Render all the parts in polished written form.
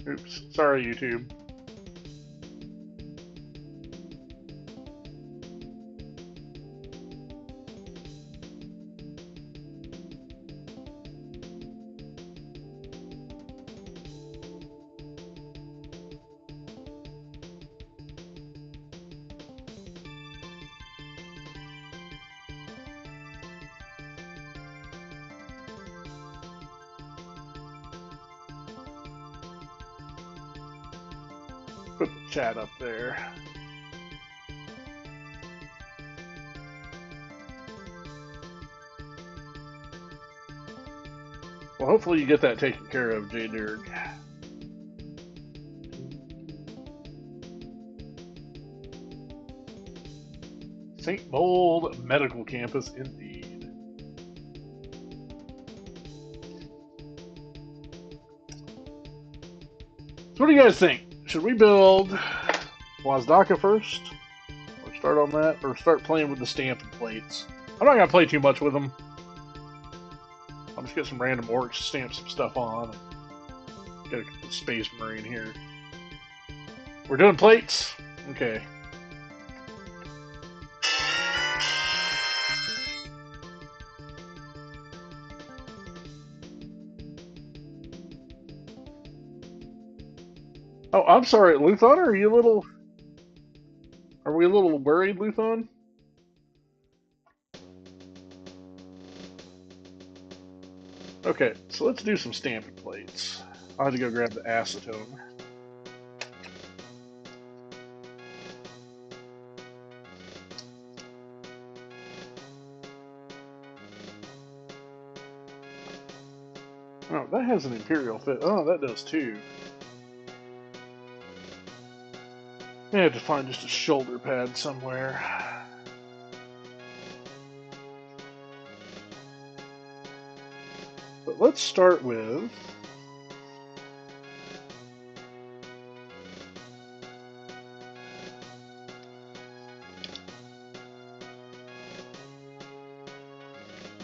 Oops, sorry, YouTube. Put the chat up there. Well, hopefully you get that taken care of, J-Dirg. St. Bold Medical Campus, indeed. So what do you guys think? Should we build Wazdakka first? Or start on that? Or start playing with the Stampin plates? I'm not going to play too much with them. I'll just get some random orcs, stamp some stuff on, and get a Space Marine here. We're doing plates? Okay. Oh, I'm sorry, Luthon, are you a little... Are we a little worried, Luthon? Okay, so let's do some stamping plates. I'll have to go grab the acetone. Oh, that has an Imperial fit. Oh, that does too. I have to find just a shoulder pad somewhere. But let's start with...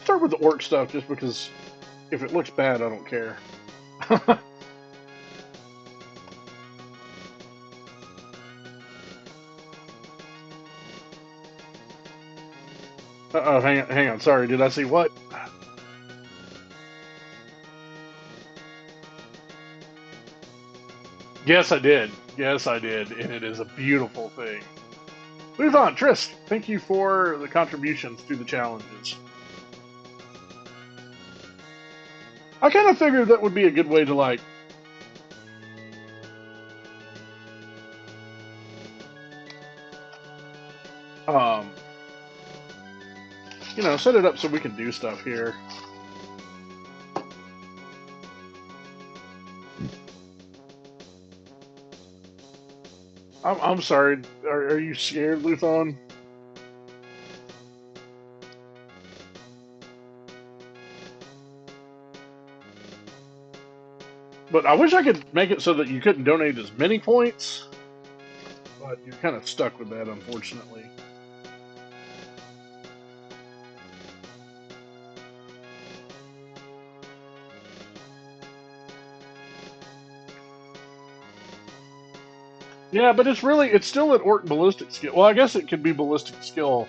Start with the orc stuff just because if it looks bad, I don't care. Uh-oh, hang on, sorry, did I see what? Yes, I did. Yes, I did, and it is a beautiful thing. Move on, Trisk, thank you for the contributions to the challenges. I kind of figured that would be a good way to, like, you know, set it up so we can do stuff here. I'm sorry. Are you scared, Luthon? But I wish I could make it so that you couldn't donate as many points. But you're kind of stuck with that, unfortunately. Yeah, but it's still an orc ballistic skill. Well, I guess it could be ballistic skill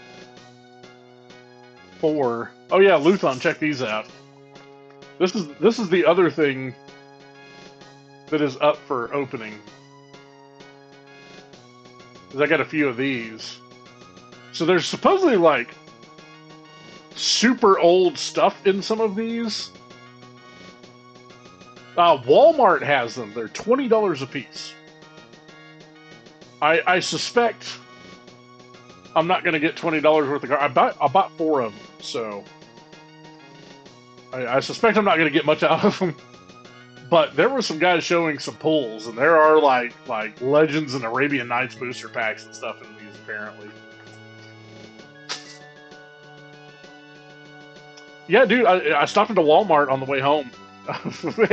4. Oh yeah, Luthon, check these out. This is the other thing that is up for opening. Because I got a few of these. So there's supposedly like super old stuff in some of these. Walmart has them. They're $20 a piece. I suspect I'm not going to get $20 worth of cards. I bought 4 of them, so I suspect I'm not going to get much out of them. But there were some guys showing some pulls, and there are like Legends and Arabian Nights booster packs and stuff in these apparently. Yeah, dude, I stopped into Walmart on the way home,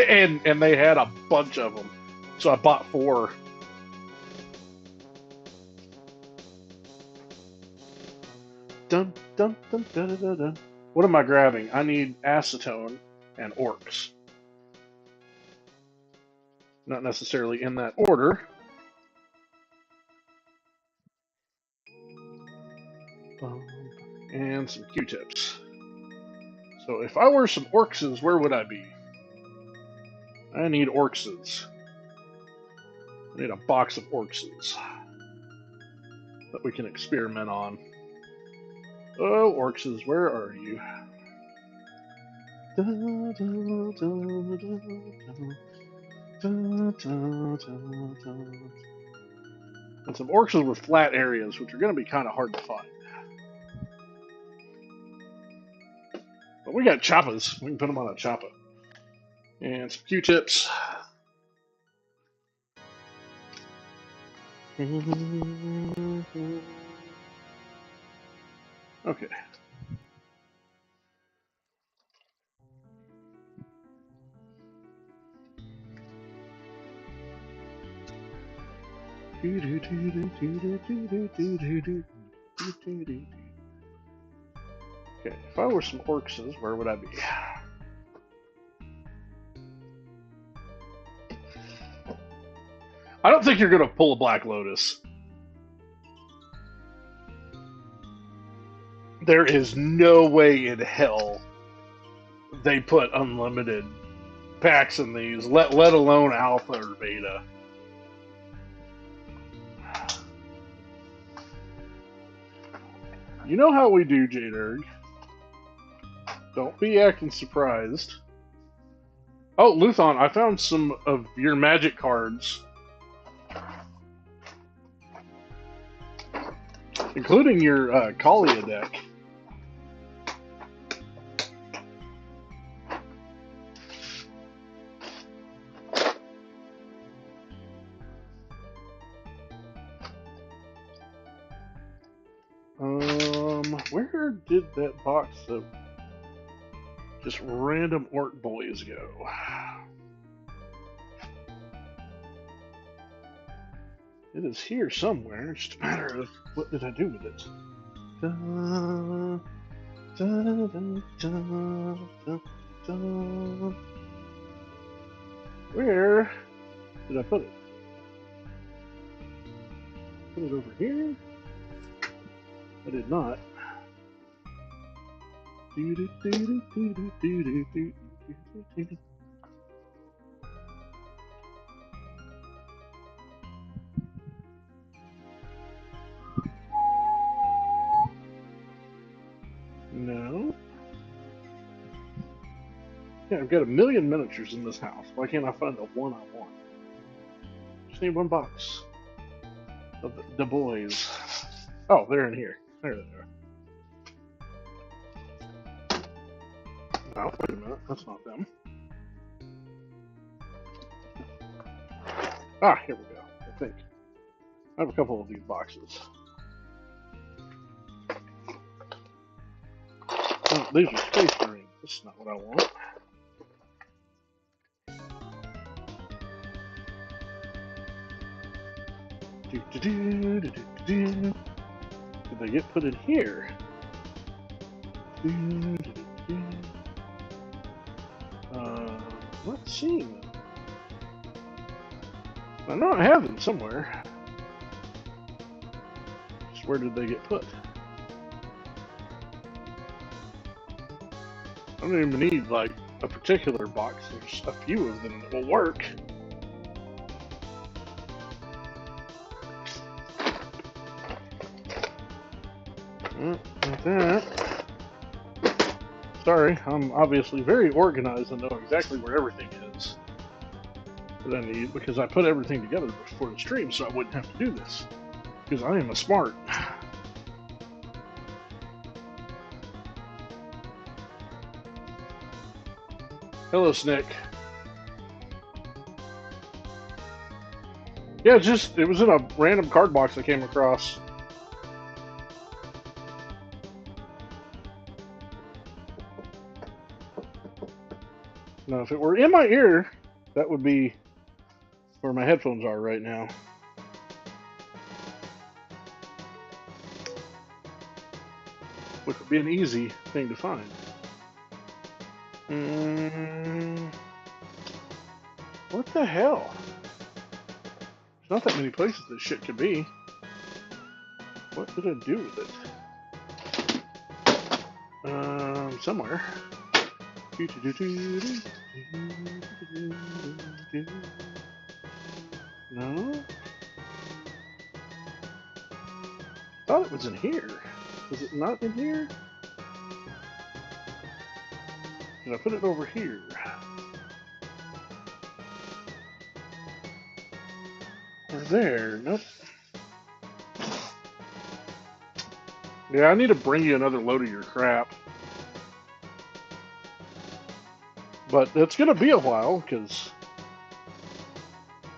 and they had a bunch of them, so I bought 4. Dun, dun, dun, dun, dun, dun. What am I grabbing? I need acetone and orcs. Not necessarily in that order. And some Q-tips. So if I were some Orcses, where would I be? I need Orcses. I need a box of Orcses that we can experiment on. Oh, Orcses, where are you? And some Orcses with flat areas, which are going to be kind of hard to find. But we got Choppas. We can put them on a Choppa. And some Q-tips. Okay. Okay, if I were some Orcses, where would I be? I don't think you're going to pull a Black Lotus. There is no way in hell they put unlimited packs in these, let alone alpha or beta. You know how we do, J-Derg. Don't be acting surprised. Oh, Luthon, I found some of your magic cards. Including your Kalia deck. Where did that box of just random Orc boys go? It is here somewhere. It's just a matter of what did I do with it. Where did I put it? Put it over here? I did not. No. Yeah, I've got a million miniatures in this house. Why can't I find the one I want? Just need one box of the boys. Oh, they're in here. There they are. Oh, wait a minute. That's not them. Ah, here we go. I think. I have a couple of these boxes. Oh, these are Space Marines. This is not what I want. Did they get put in here? Not seeing them. I know I have them somewhere. Just where did they get put? I don't even need like a particular box. There's a few of them that will work. Like that. Sorry, I'm obviously very organized and know exactly where everything is that I need because I put everything together before the stream so I wouldn't have to do this. Because I am a smart. Hello, Snick. Yeah, it was in a random card box I came across. Now, if it were in my ear, that would be where my headphones are right now. Which would be an easy thing to find. What the hell? not that many places this shit could be. What did I do with it? Somewhere. No? Thought it was in here. Was it not in here? Did I put it over here? Or there? Nope. Yeah, I need to bring you another load of your crap. But it's going to be a while, because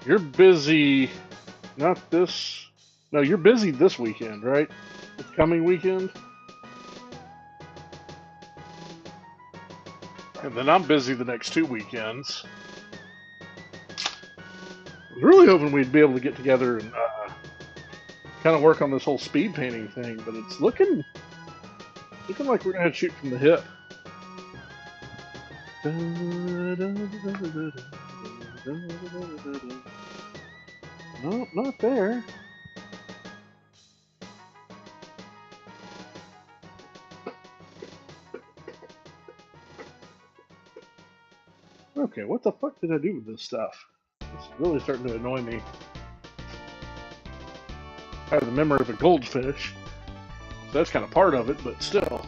you're busy. Not this. No, you're busy this weekend, right? This coming weekend? And then I'm busy the next 2 weekends. I was really hoping we'd be able to get together and kind of work on this whole speed painting thing, but it's looking like we're going to shoot from the hip. No, not there. Okay, what the fuck did I do with this stuff? This is really starting to annoy me. I have the memory of a goldfish, so that's kind of part of it, but still.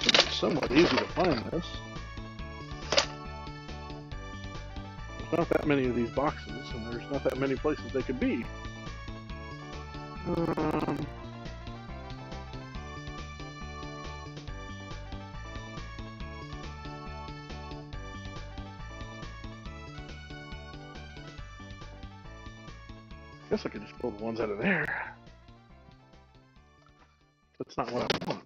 It's somewhat easy to find this. There's not that many of these boxes, and there's not that many places they could be. Guess I could just pull the ones out of there. That's not what I want.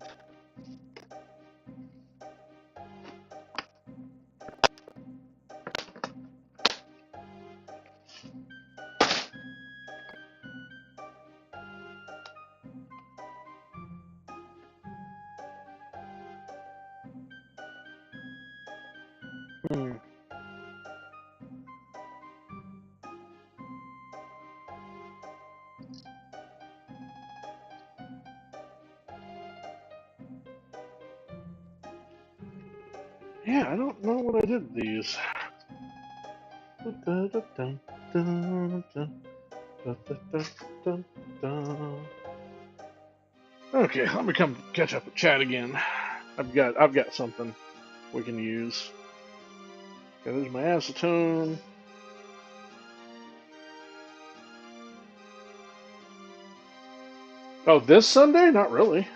Yeah, I don't know what I did with these. Okay, let me come catch up with Chad again. I've got something we can use. Okay, there's my acetone. Oh, this Sunday? Not really.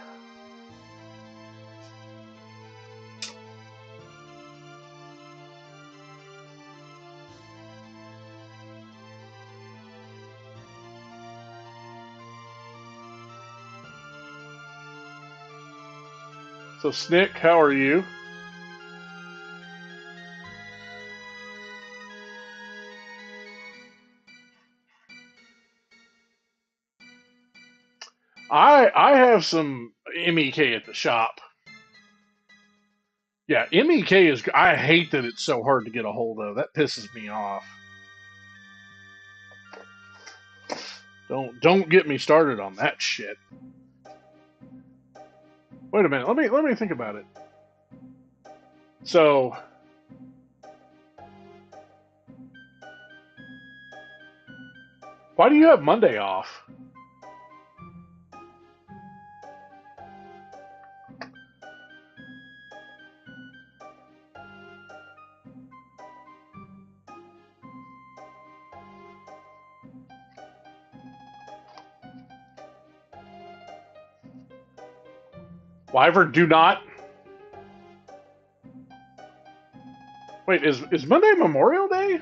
So, Snick, how are you? I have some MEK at the shop. Yeah, MEK is. I hate that it's so hard to get a hold of. That pisses me off. Don't get me started on that shit. Wait a minute. Let me think about it. So, why do you have Monday off? Wyvern, do not. Wait, is Monday Memorial Day?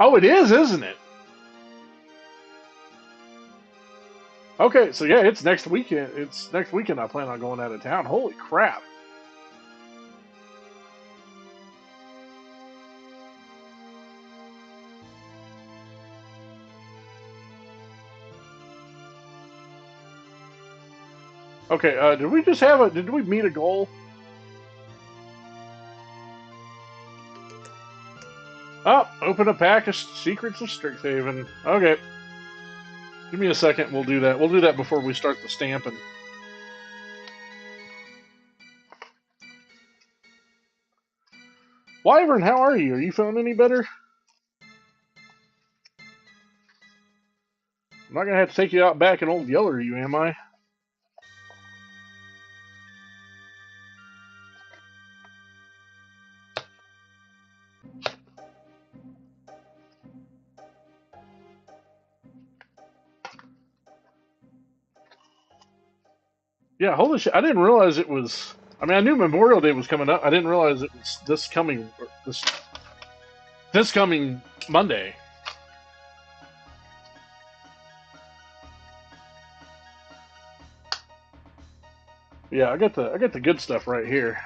Oh, it is, isn't it? Okay, so yeah, it's next weekend. It's next weekend. I plan on going out of town. Holy crap! Okay, did we just have a... Did we meet a goal? Oh, open a pack of Secrets of Strixhaven. Okay. Give me a second, we'll do that. We'll do that before we start the stamping. Wyvern, how are you? Are you feeling any better? I'm not gonna have to take you out back and old yeller you, am I? Yeah, holy shit! I didn't realize it was. I mean, I knew Memorial Day was coming up. I didn't realize it was this coming Monday. Yeah, I got the good stuff right here.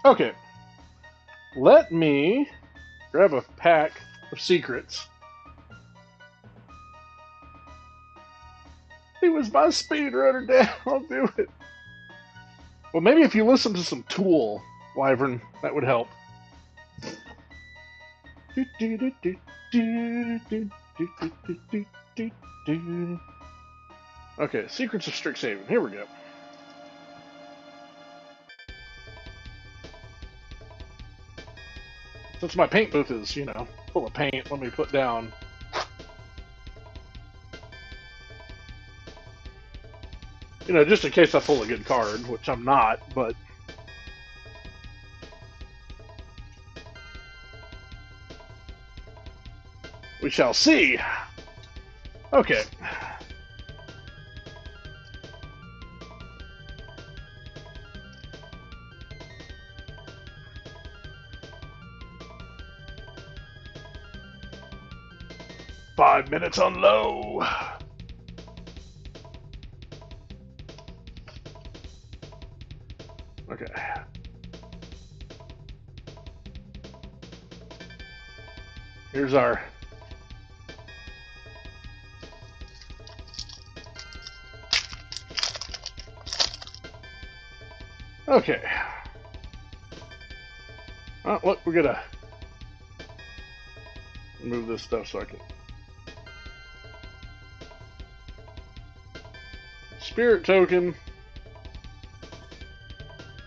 Okay, let me grab a pack of secrets. It was my speedrunner, Dad. I'll do it. Well, maybe if you listen to some Tool, Wyvern, that would help. Okay, Secrets of Strixhaven. Here we go. Since my paint booth is, full of paint, let me put down. Just in case I pull a good card, which I'm not, but. We shall see. Okay. Five minutes on low. Okay. Here's our okay. Oh, look, we're gonna move this stuff so I can. Spirit token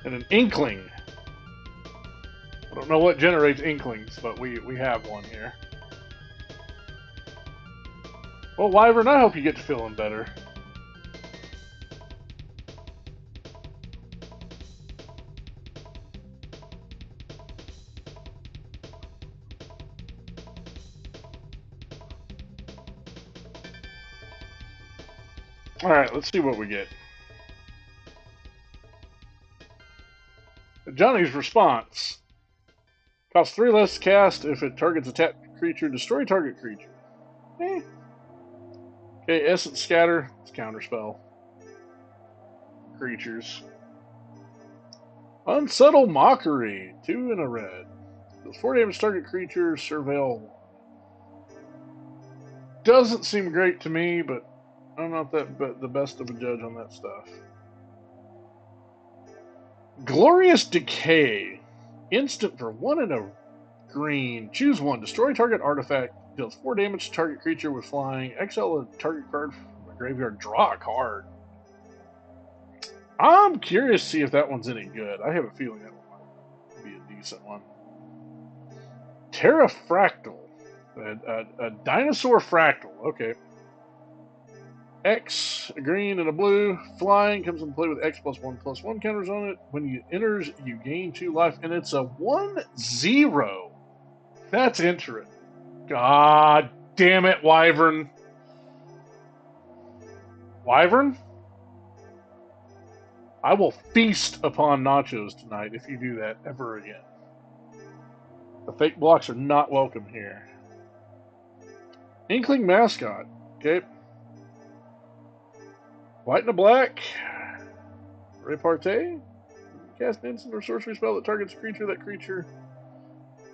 and an inkling. I don't know what generates inklings, but we have one here. Well, Wyvern, I hope you get to feeling better. Alright, let's see what we get. Johnny's response. Costs 3 less to cast if it targets a tapped creature. Destroy target creature. Eh. Okay, Essence Scatter. It's counterspell. Creatures. Unsubtle Mockery. 2 and a red. Does 4 damage target creature. Surveil. Doesn't seem great to me, but I'm not the best of a judge on that stuff. Glorious Decay. Instant for 1 and a green. Choose 1. Destroy target artifact. Deals 4 damage to target creature with flying. Exile a target card from the graveyard. Draw a card. I'm curious to see if that one's any good. I have a feeling that one might be a decent one. Terrafractal. A dinosaur fractal. Okay. X, a green and a blue. Flying comes into play with X +1/+1 counters on it. When it enters, you gain 2 life, and it's a 1/0. That's interesting. God damn it, Wyvern. Wyvern? I will feast upon nachos tonight if you do that ever again. The fake blocks are not welcome here. Inkling Mascot. Okay. White and a black. Repartee. Cast an instant or sorcery spell that targets a creature. That creature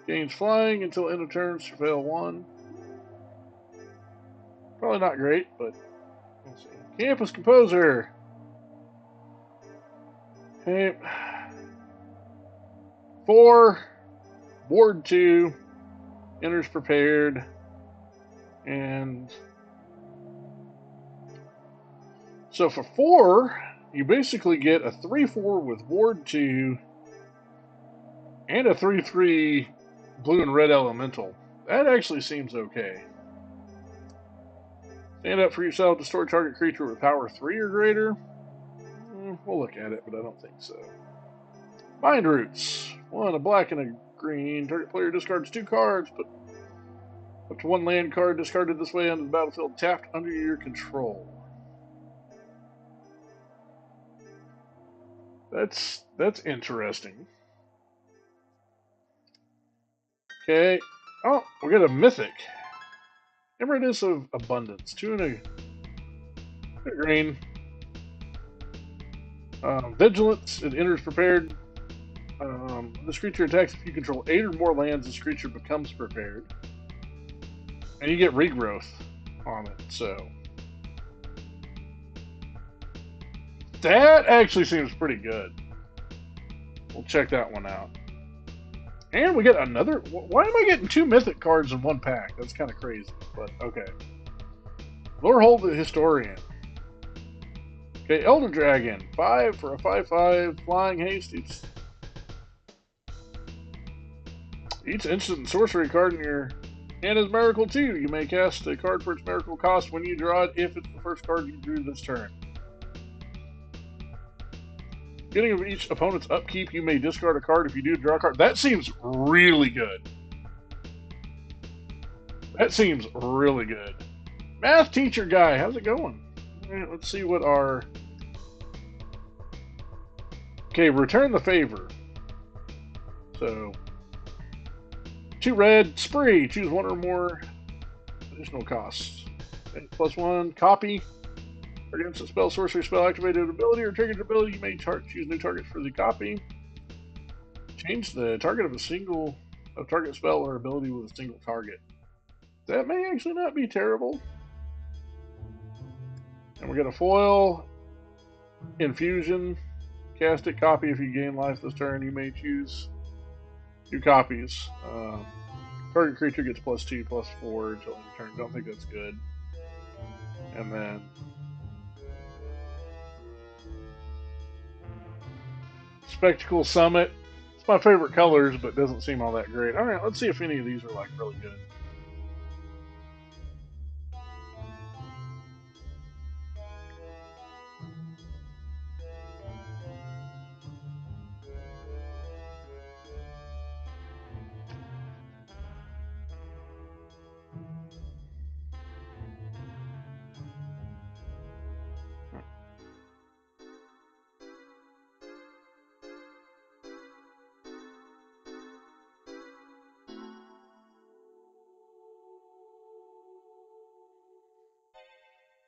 Gains flying until end of turn, surveil 1. Probably not great, but we'll see. Campus Composer. Okay. 4, board 2, enters prepared, and so for 4, you basically get a 3/4 with board 2 and a 3/3 blue and red elemental. That actually seems okay. Stand up for yourself, destroy target creature with power 3 or greater. We'll look at it, but I don't think so. Mind Roots. 1, a black and a green. Target player discards 2 cards, but up to 1 land card discarded this way onto the battlefield tapped under your control. That's interesting. Okay. Oh, we got a mythic. Emeritus of Abundance. 2 and a green. Vigilance. It enters prepared. This creature attacks if you control 8 or more lands. This creature becomes prepared. And you get regrowth on it, so. That actually seems pretty good. We'll check that one out. And we get another. Why am I getting 2 mythic cards in 1 pack? That's kind of crazy, but okay. Lorehold the Historian. Okay, Elder Dragon. 5 for a 5/5 flying haste. Each instant and sorcery card in your hand is Miracle 2. You may cast a card for its Miracle cost when you draw it if it's the first card you drew this turn. Beginning of each opponent's upkeep, you may discard a card if you do draw a card. That seems really good. That seems really good. Math teacher guy, how's it going? Right, let's see what our... Okay, return the favor. So, 2 red, spree. Choose 1 or more additional costs. Okay, +1, copy. Against a spell, sorcery, spell activated ability, or triggered ability, you may choose new targets for the copy. Change the target of a target spell or ability with a single target. That may actually not be terrible. And we're going to foil Infusion. Cast it, copy if you gain life this turn. You may choose 2 copies. Target creature gets +2, +4 until end of turn. Don't think that's good. And then Spectacle Summit. It's my favorite colors, but doesn't seem all that great. Alright, let's see if any of these are like really good.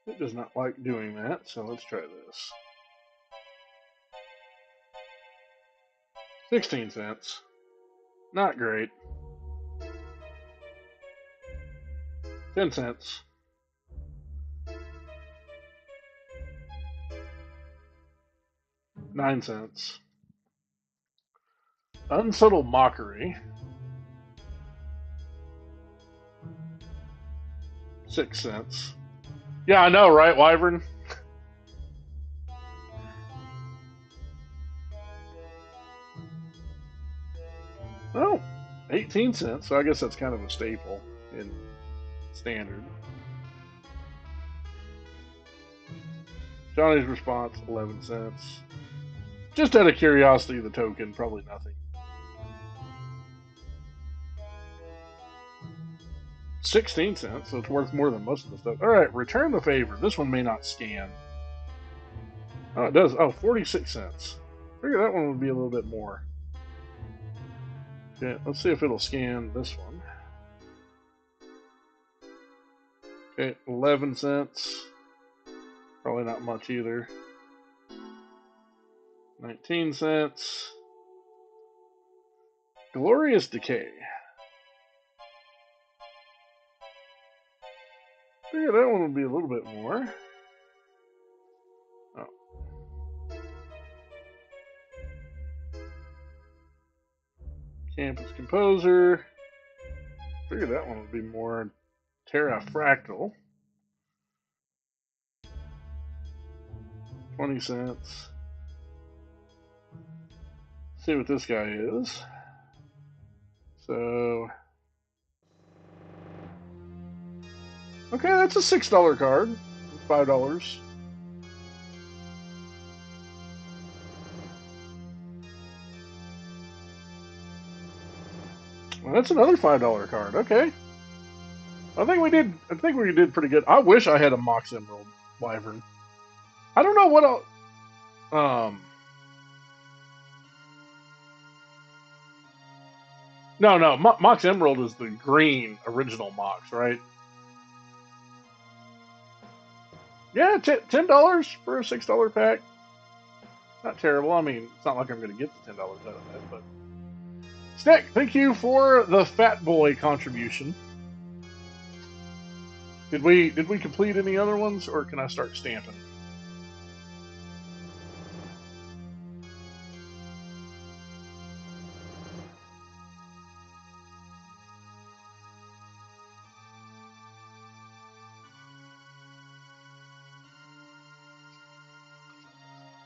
It does not like doing that, so let's try this. 16 cents. Not great. 10 cents. 9 cents. Unsubtle Mockery. 6 cents. Yeah, I know, right, Wyvern? Oh, 18 cents. So I guess that's kind of a staple in standard. Johnny's response, 11 cents. Just out of curiosity, the token, probably nothing. 16 cents, so it's worth more than most of the stuff. Alright, return the favor. This one may not scan. Oh, it does. Oh, 46 cents. Figure that one would be a little bit more. Okay, let's see if it'll scan this one. Okay, 11 cents. Probably not much either. 19 cents. Glorious Decay. Figure that one would be a little bit more. Oh. Campus Composer. Figure that one would be more. Terra Fractal. 20 cents. See what this guy is. So. Okay, that's a $6 card. $5. Well, that's another $5 card. Okay. I think we did pretty good. I wish I had a Mox Emerald Wyvern. I don't know what else. No. Mox Emerald is the green original Mox, right? Yeah, $10 for a $6 pack. Not terrible. I mean, it's not like I'm going to get the $10 out of that, but. Snack, thank you for the Fat Boy contribution. Did we complete any other ones, or can I start stamping?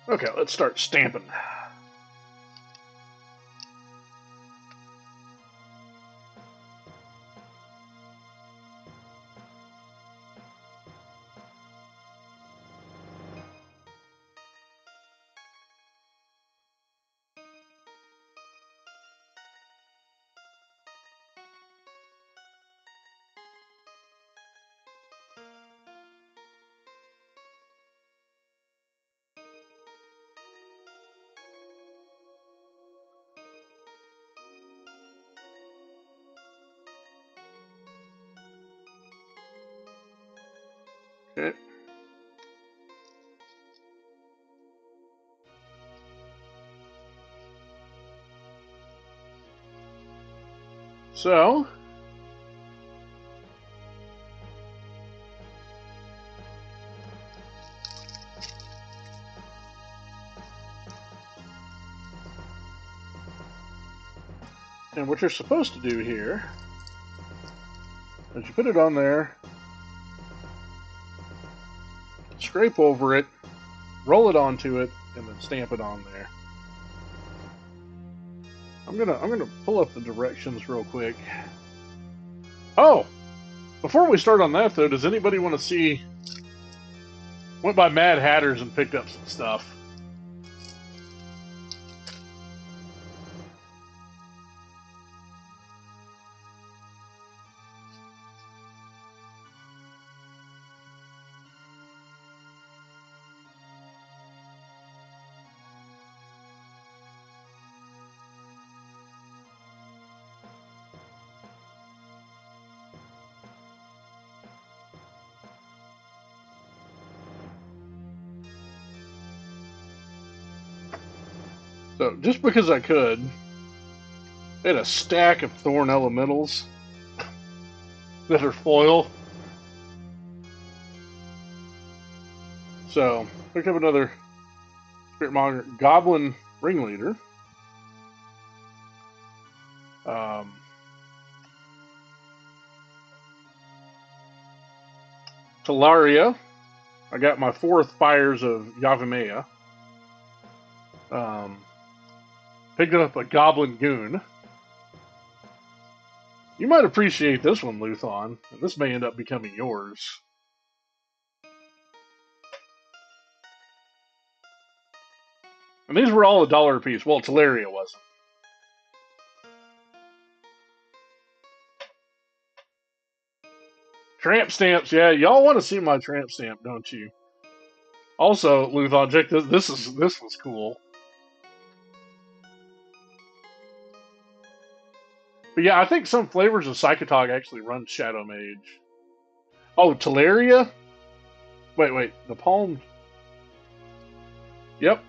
Okay, let's start stamping. Okay. So, and what you're supposed to do here is you put it on there, scrape over it, roll it onto it, and then stamp it on there. I'm gonna pull up the directions real quick. Oh, before we start on that though, does anybody want to see? Went by Mad Hatters and picked up some stuff. So just because I could, I had a stack of Thorn Elementals that are foil. So picked up another Spirit Monger Goblin Ringleader. Talaria. I got my 4th Fires of Yavimaya. Picked up a Goblin Goon. You might appreciate this one, Luthon, and this may end up becoming yours. And these were all $1 a piece. Well, Talaria wasn't. Tramp stamps, yeah, y'all want to see my tramp stamp, don't you? Also, Luthon, check this. This was cool. But yeah, I think some flavors of Psychotog actually run Shadow Mage. Oh, Talaria? Wait, the palm. Yep.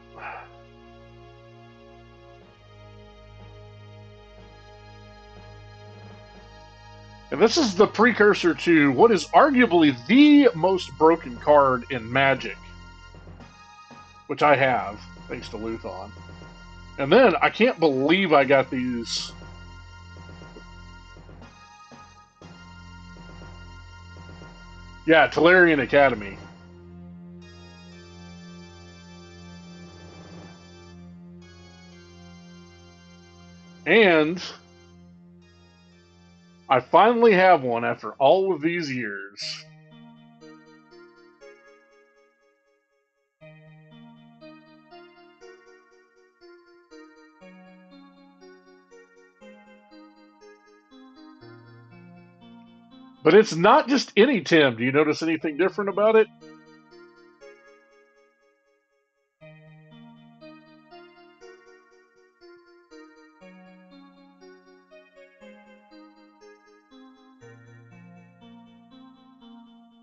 And And this is the precursor to what is arguably the most broken card in Magic, which I have, thanks to Luthon. And then I can't believe I got these. Yeah, Tolarian Academy. And I finally have one after all of these years. But it's not just any Tim. Do you notice anything different about it?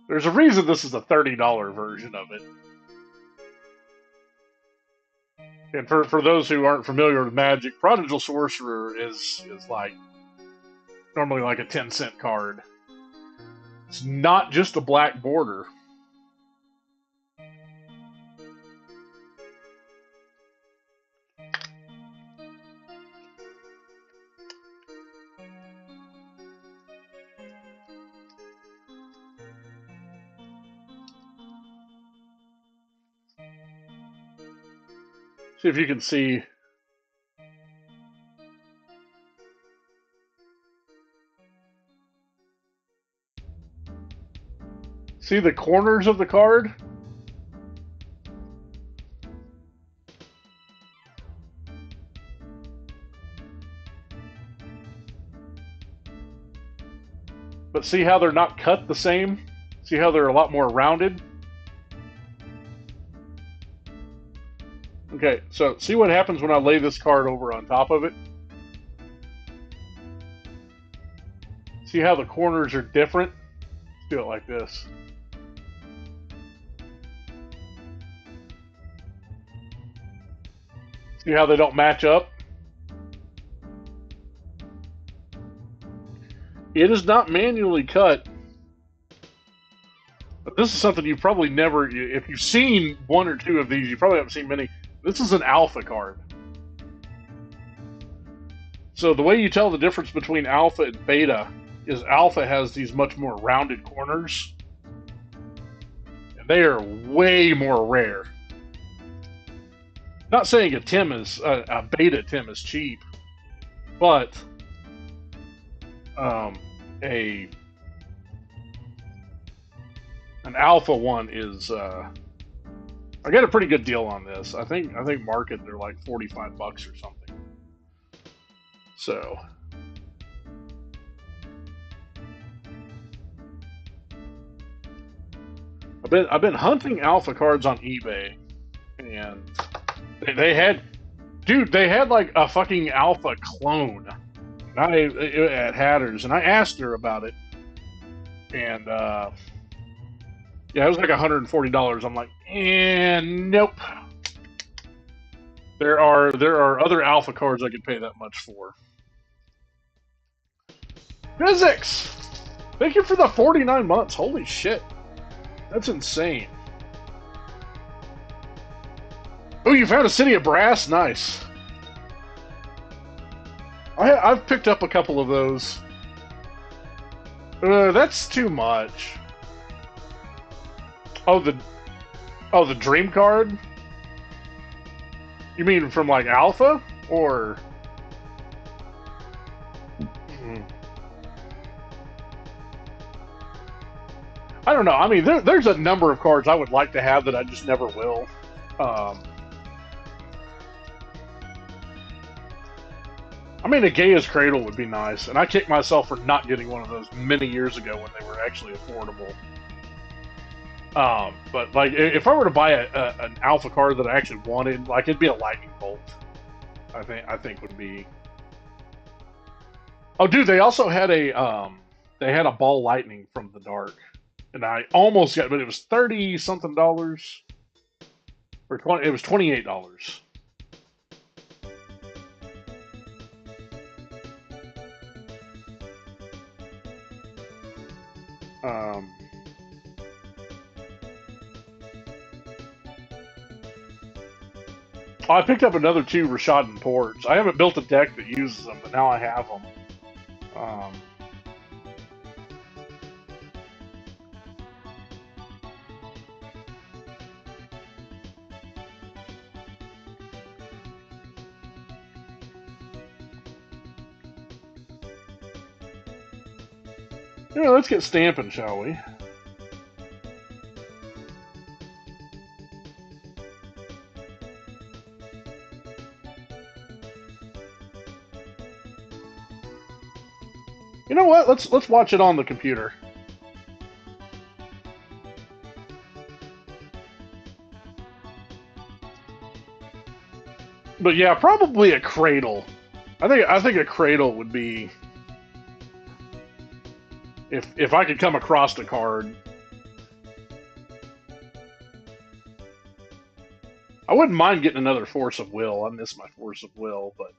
There's a reason this is a $30 version of it. And for those who aren't familiar with Magic, Prodigal Sorcerer is like normally like a 10-cent card. It's not just a black border. See if you can see. See the corners of the card? But see how they're not cut the same? See how they're a lot more rounded? Okay, so see what happens when I lay this card over on top of it? See how the corners are different? Let's do it like this. See how they don't match up? It is not manually cut. But this is something you probably never, if you've seen one or two of these, you probably haven't seen many. This is an alpha card. So the way you tell the difference between alpha and beta is alpha has these much more rounded corners. And they are way more rare. Not saying a Tim is a beta Tim is cheap, but an alpha one is I got a pretty good deal on this. I think market they're like $45 or something. So I've been hunting alpha cards on eBay, and they had like a fucking alpha clone. At Hatters, and I asked her about it, and yeah, it was like $140. I'm like, nope. There are other alpha cards I could pay that much for. Physics! Thank you for the 49 months. Holy shit. That's insane. Oh, you found a City of Brass? Nice. I've picked up a couple of those. That's too much. Oh, the dream card? You mean from like Alpha? Or... I don't know. I mean, there's a number of cards I would like to have that I just never will. I mean, a Gaia's Cradle would be nice, and I kicked myself for not getting one of those many years ago when they were actually affordable. But like, if I were to buy an alpha card that I actually wanted, like it'd be a Lightning Bolt. I think would be. Oh, dude, they also had a Ball Lightning from the Dark, and I almost got, but it was $30 something, or 20. It was $28. Oh, I picked up another 2 Rashadan ports. I haven't built a deck that uses them, but now I have them. Let's get Stampin', shall we? You know what? Let's watch it on the computer. But yeah, probably a cradle. I think a cradle would be, if I could come across the card. I wouldn't mind getting another Force of Will. I miss my Force of Will, but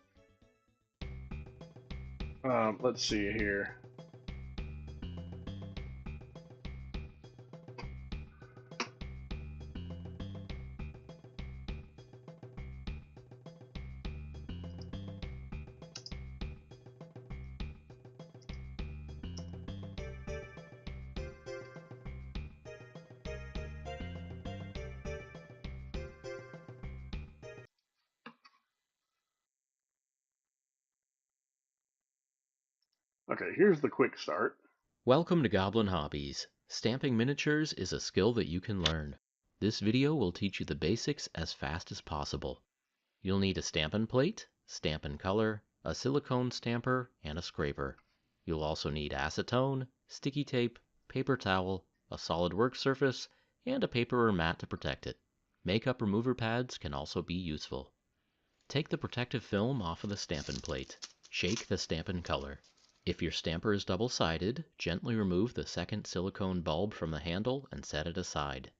let's see here. Okay, here's the quick start. Welcome to Goblin Hobbies. Stamping miniatures is a skill that you can learn. This video will teach you the basics as fast as possible. You'll need a Stampin' plate, Stampin' color, a silicone stamper, and a scraper. You'll also need acetone, sticky tape, paper towel, a solid work surface, and a paper or mat to protect it. Makeup remover pads can also be useful. Take the protective film off of the Stampin' plate. Shake the Stampin' color. If your stamper is double-sided, gently remove the second silicone bulb from the handle and set it aside.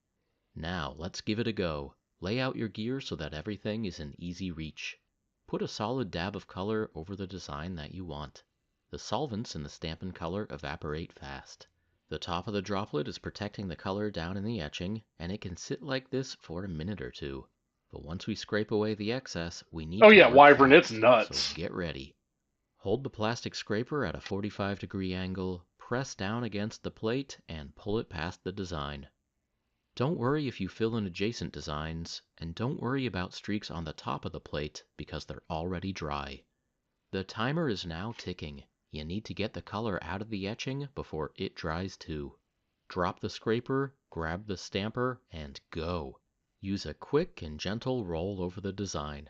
Now, let's give it a go. Lay out your gear so that everything is in easy reach. Put a solid dab of color over the design that you want. The solvents in the Stampin' color evaporate fast. The top of the droplet is protecting the color down in the etching, and it can sit like this for a minute or two. But once we scrape away the excess, we need to work Wyvern, fast, it's nuts. so get ready. Hold the plastic scraper at a 45-degree angle, press down against the plate, and pull it past the design. Don't worry if you fill in adjacent designs, and don't worry about streaks on the top of the plate because they're already dry. The timer is now ticking. You need to get the color out of the etching before it dries too. Drop the scraper, grab the stamper, and go. Use a quick and gentle roll over the design.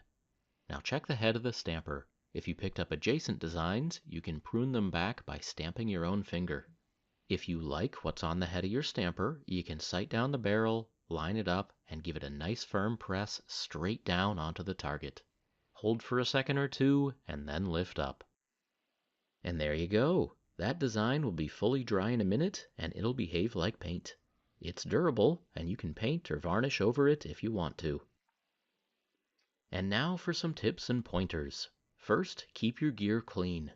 Now check the head of the stamper. If you picked up adjacent designs, you can prune them back by stamping your own finger. If you like what's on the head of your stamper, you can sight down the barrel, line it up, and give it a nice firm press straight down onto the target. Hold for a second or two, and then lift up. And there you go. That design will be fully dry in a minute, and it'll behave like paint. It's durable, and you can paint or varnish over it if you want to. And now for some tips and pointers. First, keep your gear clean.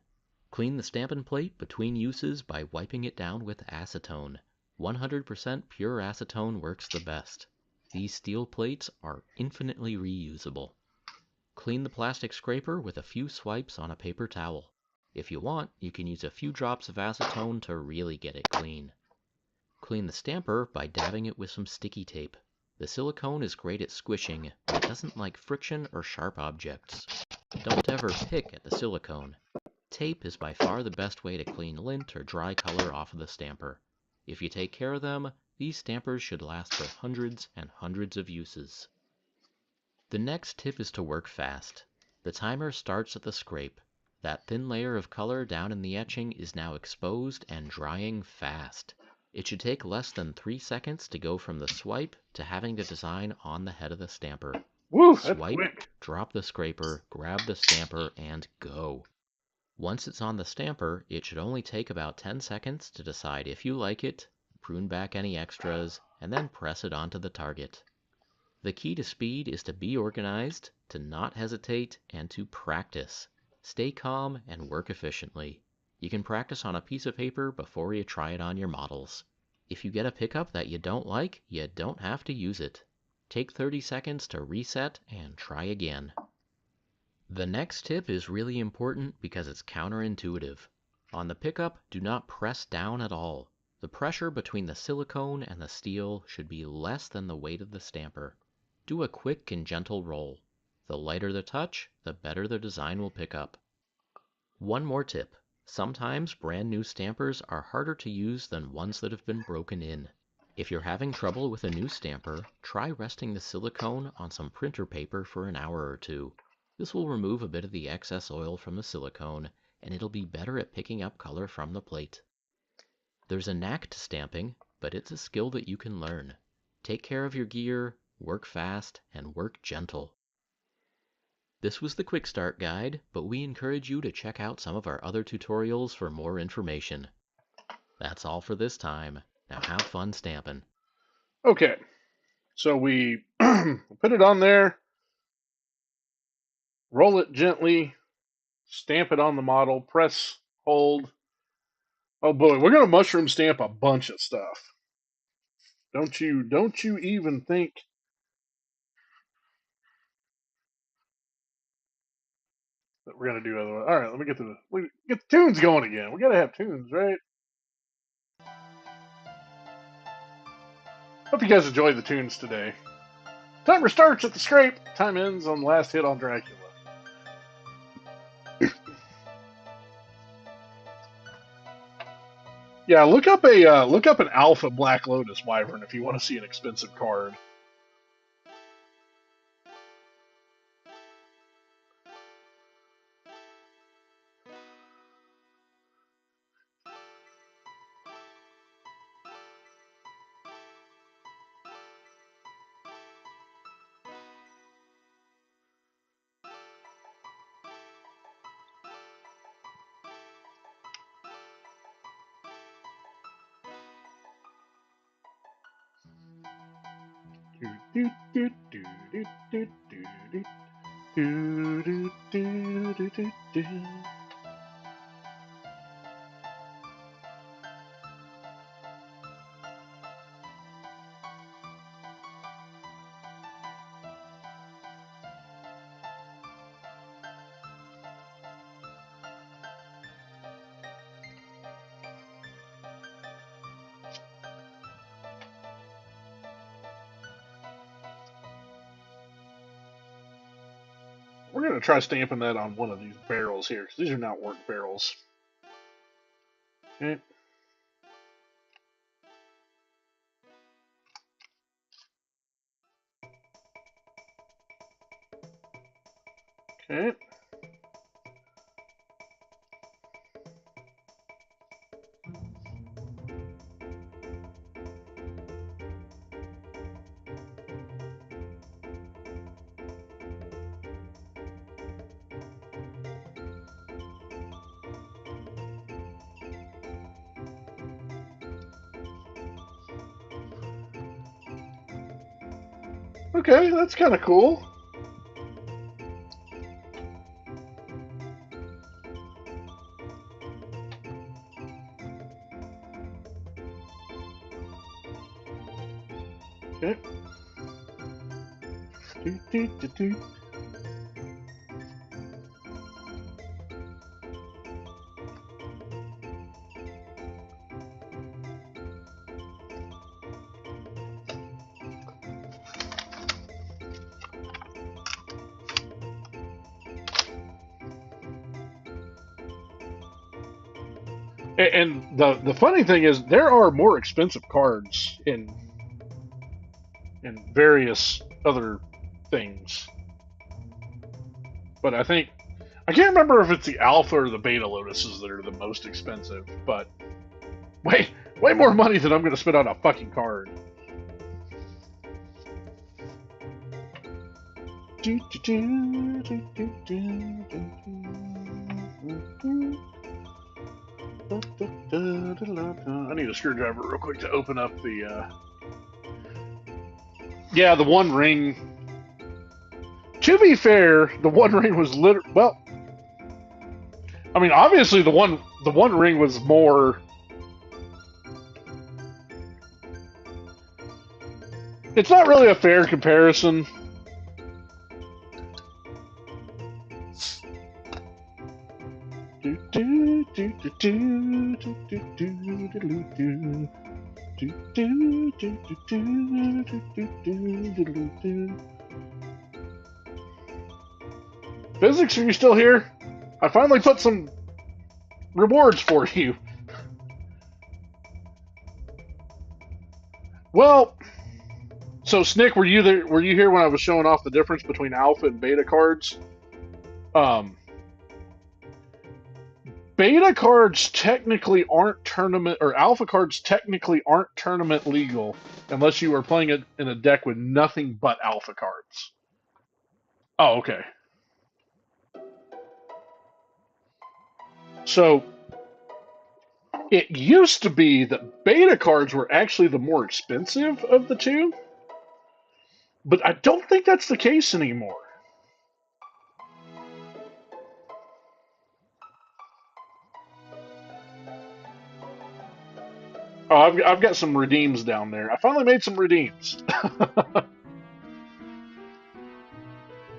Clean the Stampin' plate between uses by wiping it down with acetone. 100% pure acetone works the best. These steel plates are infinitely reusable. Clean the plastic scraper with a few swipes on a paper towel. If you want, you can use a few drops of acetone to really get it clean. Clean the stamper by dabbing it with some sticky tape. The silicone is great at squishing, but it doesn't like friction or sharp objects. Don't ever pick at the silicone. Tape is by far the best way to clean lint or dry color off of the stamper. If you take care of them, these stampers should last for hundreds and hundreds of uses. The next tip is to work fast. The timer starts at the scrape. That thin layer of color down in the etching is now exposed and drying fast. It should take less than 3 seconds to go from the swipe to having the design on the head of the stamper. Woo, that's Swipe, quick. drop the scraper, grab the stamper, and go. Once it's on the stamper, it should only take about 10 seconds to decide if you like it, prune back any extras, and then press it onto the target. The key to speed is to be organized, to not hesitate, and to practice. Stay calm and work efficiently. You can practice on a piece of paper before you try it on your models. If you get a pickup that you don't like, you don't have to use it. Take 30 seconds to reset and try again. The next tip is really important because it's counterintuitive. On the pickup, do not press down at all. The pressure between the silicone and the steel should be less than the weight of the stamper. Do a quick and gentle roll. The lighter the touch, the better the design will pick up. One more tip. Sometimes brand new stampers are harder to use than ones that have been broken in. If you're having trouble with a new stamper, try resting the silicone on some printer paper for an hour or two. This will remove a bit of the excess oil from the silicone, and it'll be better at picking up color from the plate. There's a knack to stamping, but it's a skill that you can learn. Take care of your gear, work fast, and work gentle. This was the Quick Start Guide, but we encourage you to check out some of our other tutorials for more information. That's all for this time. Now have fun stamping. Okay, so we put it on there, roll it gently, stamp it on the model, press, hold. Oh boy, we're gonna mushroom stamp a bunch of stuff. Don't you even think. That we're gonna do otherwise. All right, let me get the tunes going again. We gotta have tunes, right? Hope you guys enjoyed the tunes today. Timer starts at the scrape. Time ends on the last hit on Dracula. Yeah, look up an Alpha Black Lotus Wyvern if you want to see an expensive card. We're going to try stamping that on one of these barrels here, because these are not work barrels. Okay. Okay. Okay, that's kind of cool. Okay. And the funny thing is, there are more expensive cards in various other things, but I can't remember if it's the Alpha or the Beta Lotuses that are the most expensive. But way more money than I'm going to spend on a fucking card. I need a screwdriver real quick to open up the. Yeah, the One Ring. To be fair, the One Ring was well. I mean, obviously the One Ring was more. It's not really a fair comparison. Physics, are you still here? I finally put some rewards for you. Well, so Snick, were you there? Were you here when I was showing off the difference between alpha and beta cards? Um, Beta cards technically aren't tournament, or alpha cards technically aren't tournament legal unless you are playing it in a deck with nothing but alpha cards. Oh, okay. So it used to be that beta cards were actually the more expensive of the two, but I don't think that's the case anymore. Oh, I've got some redeems down there. I finally made some redeems.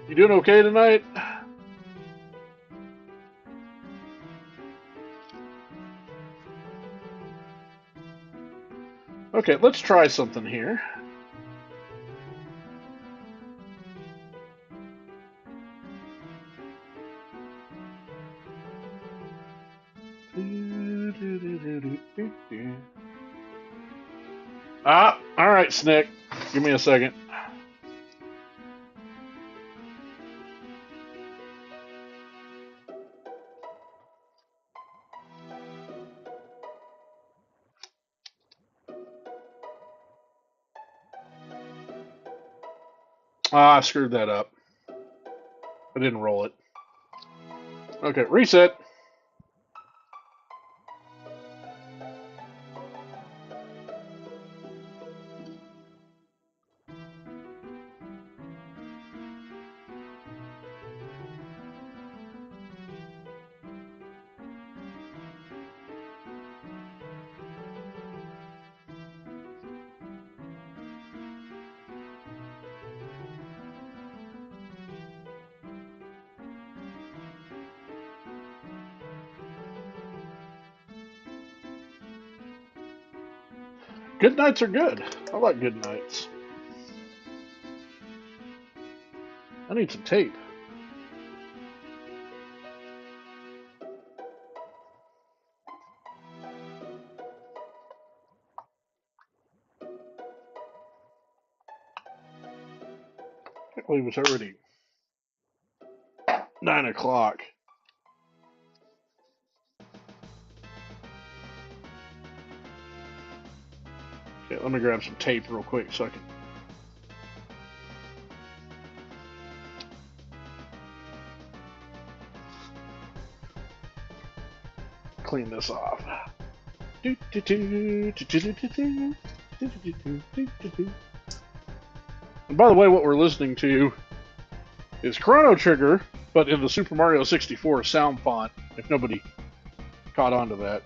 You doing okay tonight? Okay, let's try something here. Ah, all right, Snick. Give me a second. Ah, I screwed that up. I didn't roll it. Okay, reset. Good nights are good. I like good nights. I need some tape. I can't believe it's already 9 o'clock. Okay, let me grab some tape real quick so I can clean this off. And by the way, what we're listening to is Chrono Trigger, but in the Super Mario 64 sound font, if nobody caught on to that.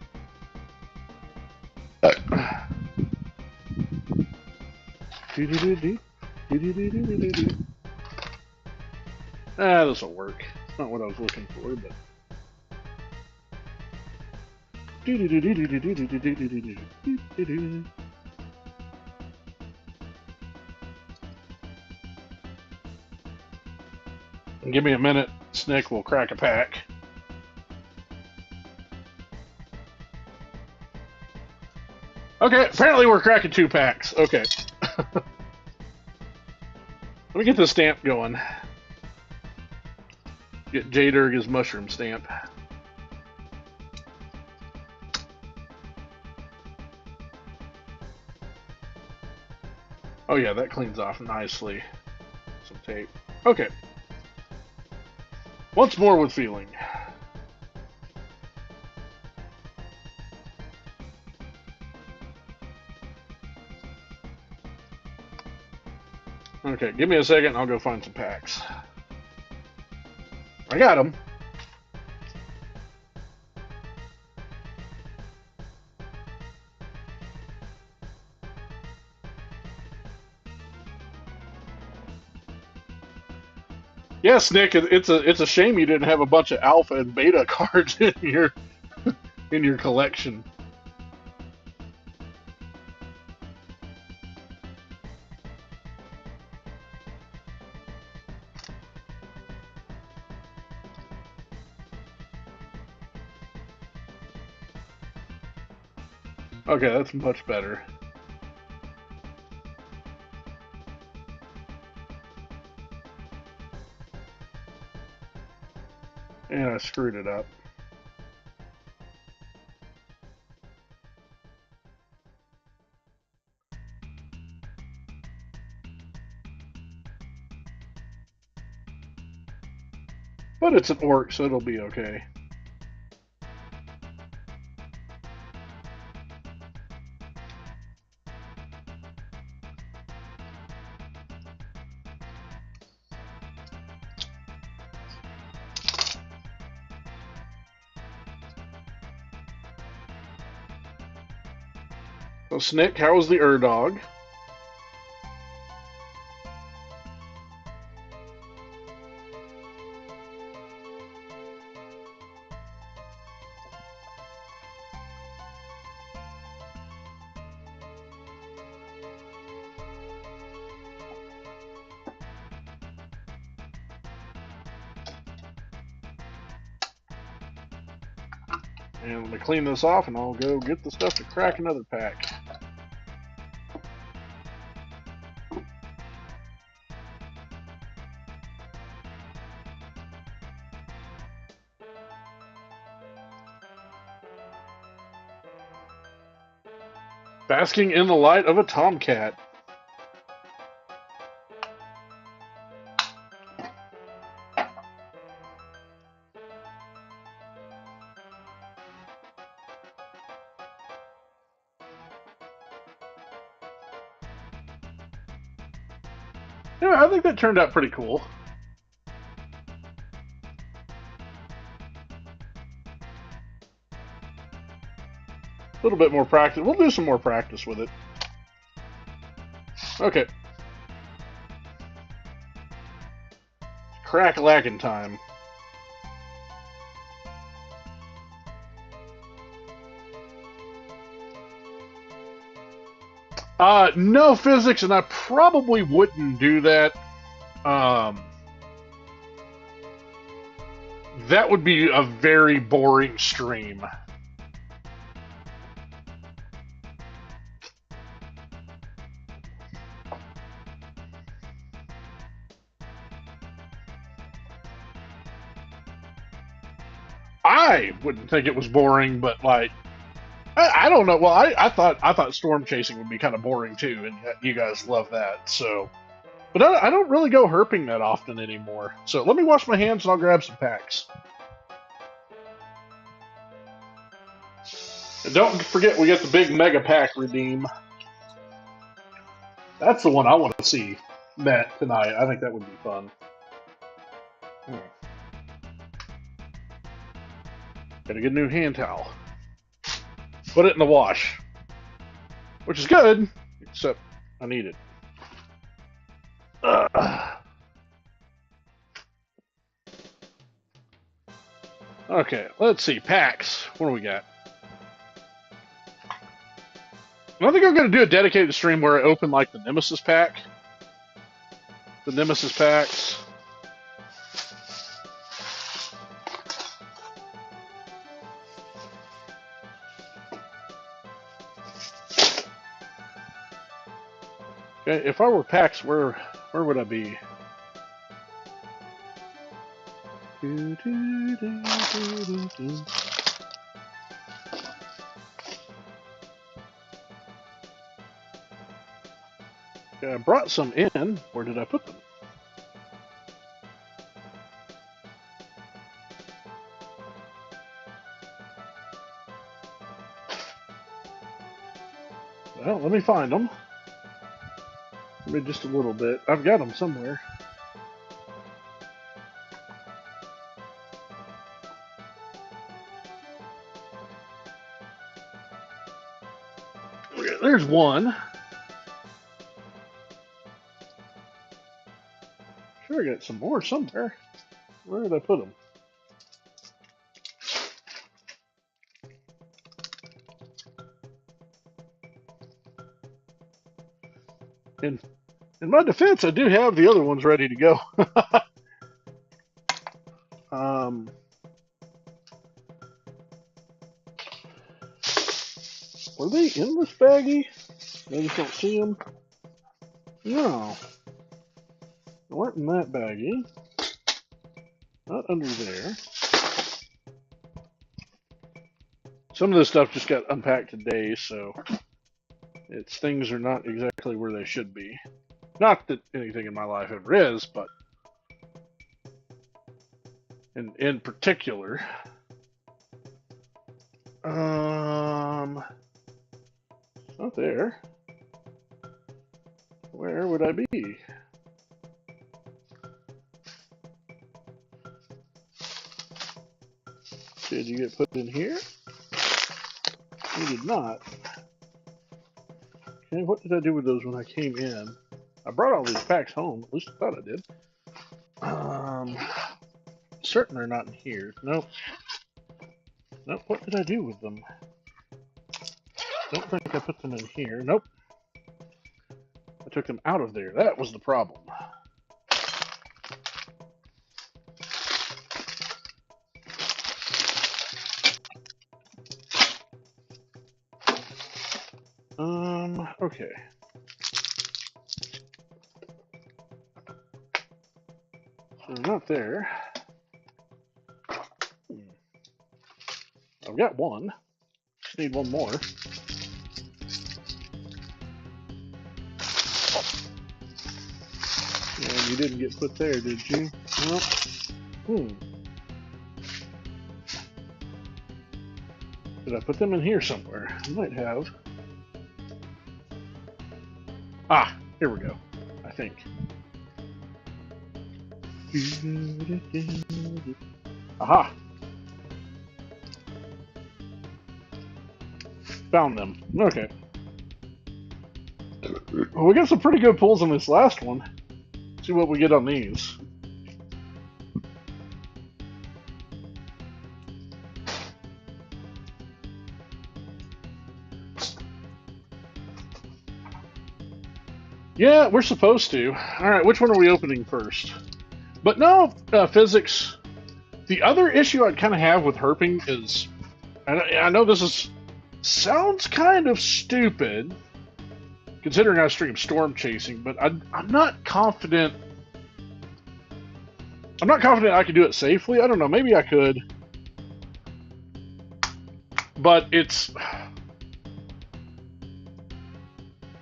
Ah, this'll work. It's not what I was looking for, but. Give me a minute, Snick will crack a pack. Okay, apparently we're cracking 2 packs. Okay. Let me get the stamp going. Get J-Durga's mushroom stamp. Oh yeah, that cleans off nicely. Some tape. Okay. Once more with feeling. Okay, give me a second and I'll go find some packs. I got them. Yes, Nick, it's a shame you didn't have a bunch of alpha and beta cards in your collection. Okay, that's much better. And I screwed it up. But it's an orc, so it'll be okay. So, Snick, how was the Urdog? And let me clean this off, and I'll go get the stuff to crack another pack. Basking in the light of a tomcat. Yeah, I think that turned out pretty cool. A little bit more practice. We'll do some more practice with it. Okay. Crack-lacking time. No physics, and I probably wouldn't do that. That would be a very boring stream. I wouldn't think it was boring, but like, I don't know. Well, I thought storm chasing would be kind of boring too, and you guys love that. So, but I don't really go herping that often anymore. So let me wash my hands and I'll grab some packs. And don't forget, we got the big mega pack redeem. That's the one I want to see met tonight. I think that would be fun. Gotta get a new hand towel. Put it in the wash. Which is good, except I need it. Okay, let's see. Packs. What do we got? I think I'm going to do a dedicated stream where I open like the Nemesis pack. The Nemesis packs. Okay, if I were packs, where would I be? Okay, I brought some in. Where did I put them? Well, let me find them. Maybe just a little bit. I've got them somewhere. Okay, there's one. Sure, I got some more somewhere. Where did I put them? In my defense, I do have the other ones ready to go. Were they in this baggie? I just don't see them. No. They weren't in that baggie. Not under there. Some of this stuff just got unpacked today, so things are not exactly where they should be. Not that anything in my life ever is, but in particular. Not there. Where would I be? Did you get put in here? You did not. Okay, what did I do with those when I came in? I brought all these packs home. At least I thought I did. Certain they're not in here. Nope. Nope. What did I do with them? Don't think I put them in here. Nope. I took them out of there. That was the problem. Okay. So they're not there. I've got one. Just need one more. And you didn't get put there, did you? Well, Did I put them in here somewhere? I might have. Ah, here we go. I think. Aha! Found them. Okay. Well, we got some pretty good pulls on this last one. See what we get on these. Yeah, we're supposed to. Alright, which one are we opening first? But no, physics. The other issue I'd kind of have with herping is... I know this sounds kind of stupid, considering I stream storm chasing, but I'm not confident... I'm not confident I could do it safely. I don't know, maybe I could. But it's...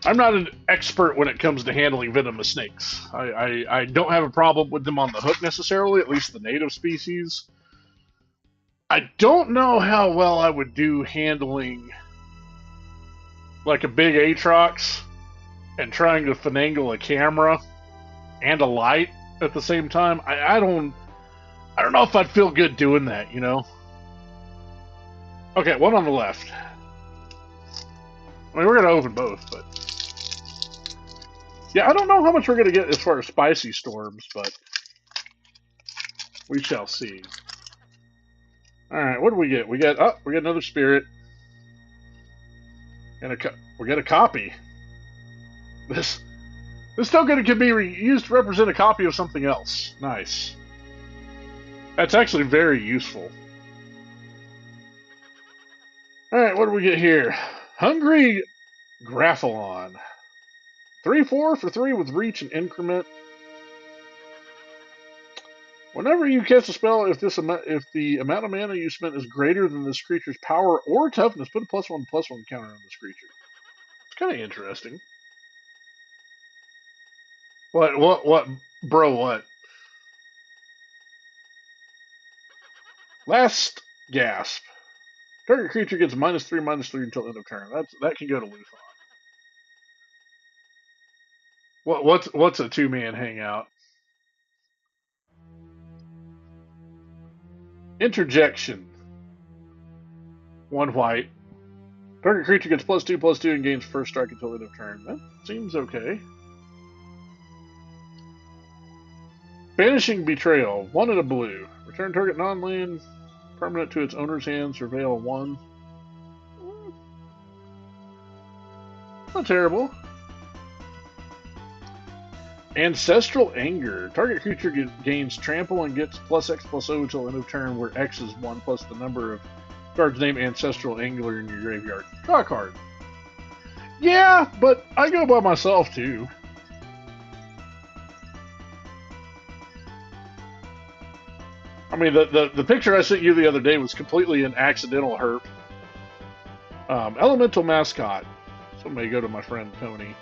I'm not an expert when it comes to handling venomous snakes. I don't have a problem with them on the hook necessarily, at least the native species. I don't know how well I would do handling like a big Aatrox and trying to finagle a camera and a light at the same time. I don't know if I'd feel good doing that, you know? Okay, one on the left. I mean, we're going to open both, but... Yeah, I don't know how much we're going to get as far as spicy storms, but we shall see. Alright, what do we get? We got another spirit. And we got a copy. This token can be used to represent a copy of something else. Nice. That's actually very useful. Alright, what do we get here? Hungry Graphalon. 3/4 for 3 with reach and increment. Whenever you cast a spell, if the amount of mana you spent is greater than this creature's power or toughness, put a +1/+1 counter on this creature. It's kind of interesting. What, bro, what? Last gasp. Target creature gets -3/-3 until end of turn. That can go to Lufon. What's a 2-man hangout? Interjection. 1 white. Target creature gets +2/+2 and gains first strike until end of turn. That seems okay. Banishing Betrayal. 1 and a blue. Return target non-land permanent to its owner's hand. Surveil 1. Not terrible. Ancestral Anger. Target creature gains trample and gets +X/+O until end of turn, where X is 1 plus the number of cards named Ancestral Anger in your graveyard. Draw a card. Yeah, but I go by myself too. I mean, the picture I sent you the other day was completely an accidental herp. Elemental Mascot. Somebody go to my friend Tony.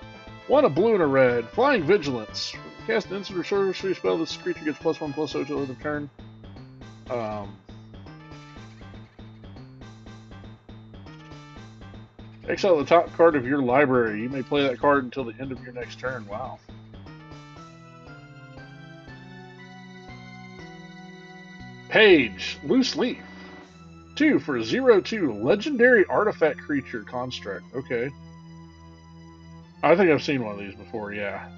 1, a blue and a red. Flying Vigilance. Cast an instant or sorcery spell. This creature gets +1/+0 till end of turn. Exile the top card of your library. You may play that card until the end of your next turn. Wow. Page. Loose Leaf. 2 for 0/2. Legendary Artifact Creature Construct. Okay. I think I've seen one of these before, yeah.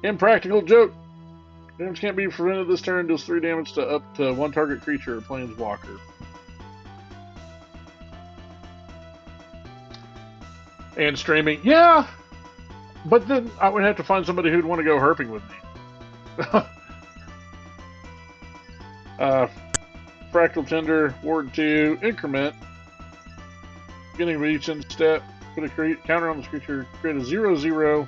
Impractical Joke. Damage can't be prevented this turn. Deals 3 damage to up to 1 target creature or planeswalker. And streaming. Yeah! But then I would have to find somebody who'd want to go herping with me. Fractal Tender, Ward 2, Increment. Beginning of each end step, put a counter on this creature, create a 0/0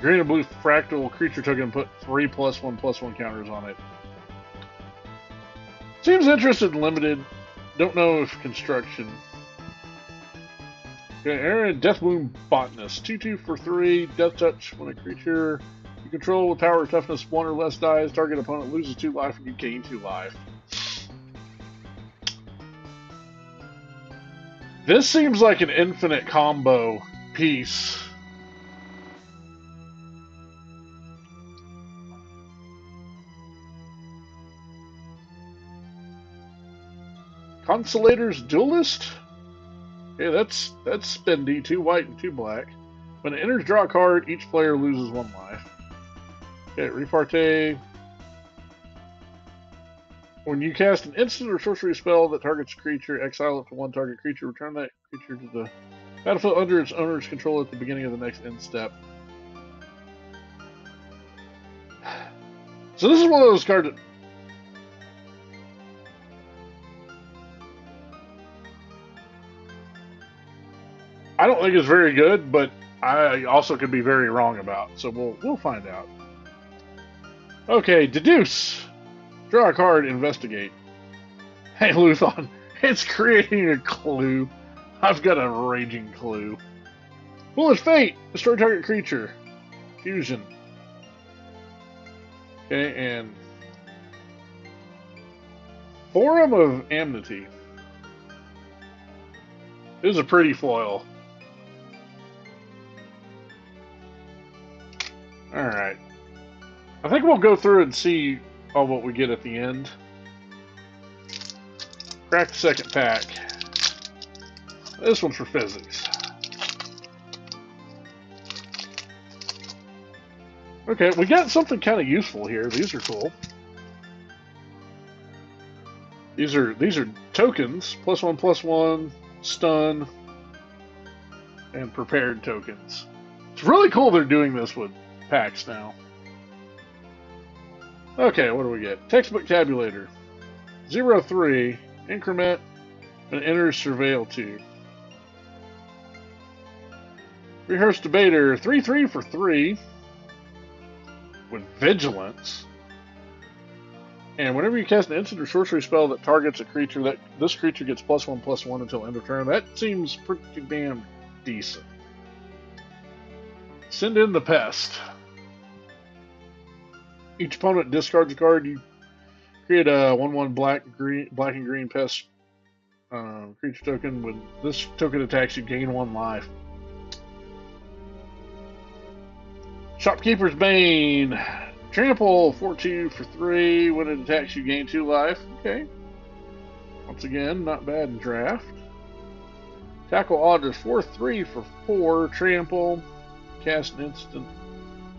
green and blue fractal creature token, put 3 +1/+1 counters on it. Seems interested in limited. Don't know if construction. Okay, Aaron, Deathwound Botanist. 2/2 for 3, Death Touch. When a creature you control with power or toughness 1 or less dies, target opponent loses 2 life and you gain 2 life. This seems like an infinite combo piece. Consolator's Duelist? Yeah, that's spendy. 2 white and 2 black. When it enters draw a card, each player loses 1 life. Okay, Repartee. When you cast an instant or sorcery spell that targets a creature, exile it to 1 target creature, return that creature to the battlefield under its owner's control at the beginning of the next end step. So this is one of those cards that... I don't think it's very good, but I also could be very wrong about, so we'll find out. Okay, Deduce. Draw a card, investigate. Hey, Luthon, it's creating a clue. I've got a raging clue. Foolish Fate! Destroy target creature. Fusion. Okay, and... Forum of Amity. This is a pretty foil. Alright. I think we'll go through and see what we get at the end. Crack the second pack. This one's for physics. Okay, we got something kind of useful here. These are cool. These are tokens. +1/+1, stun, and prepared tokens. It's really cool they're doing this with packs now. Okay, what do we get? Textbook Tabulator. 0/3. Increment. And enters Surveil 2. Rehearsed Debater. 3/3 for 3. With Vigilance. And whenever you cast an instant or sorcery spell that targets a creature, this creature gets +1/+1 until end of turn. That seems pretty damn decent. Send in the Pest. Each opponent discards a card. You create a 1/1 black and green pest creature token. When this token attacks, you gain 1 life. Shopkeeper's Bane. Trample 4/2 for 3. When it attacks, you gain 2 life. Okay. Once again, not bad in draft. Tackle Audit 4/3 for 4. Trample. Cast an instant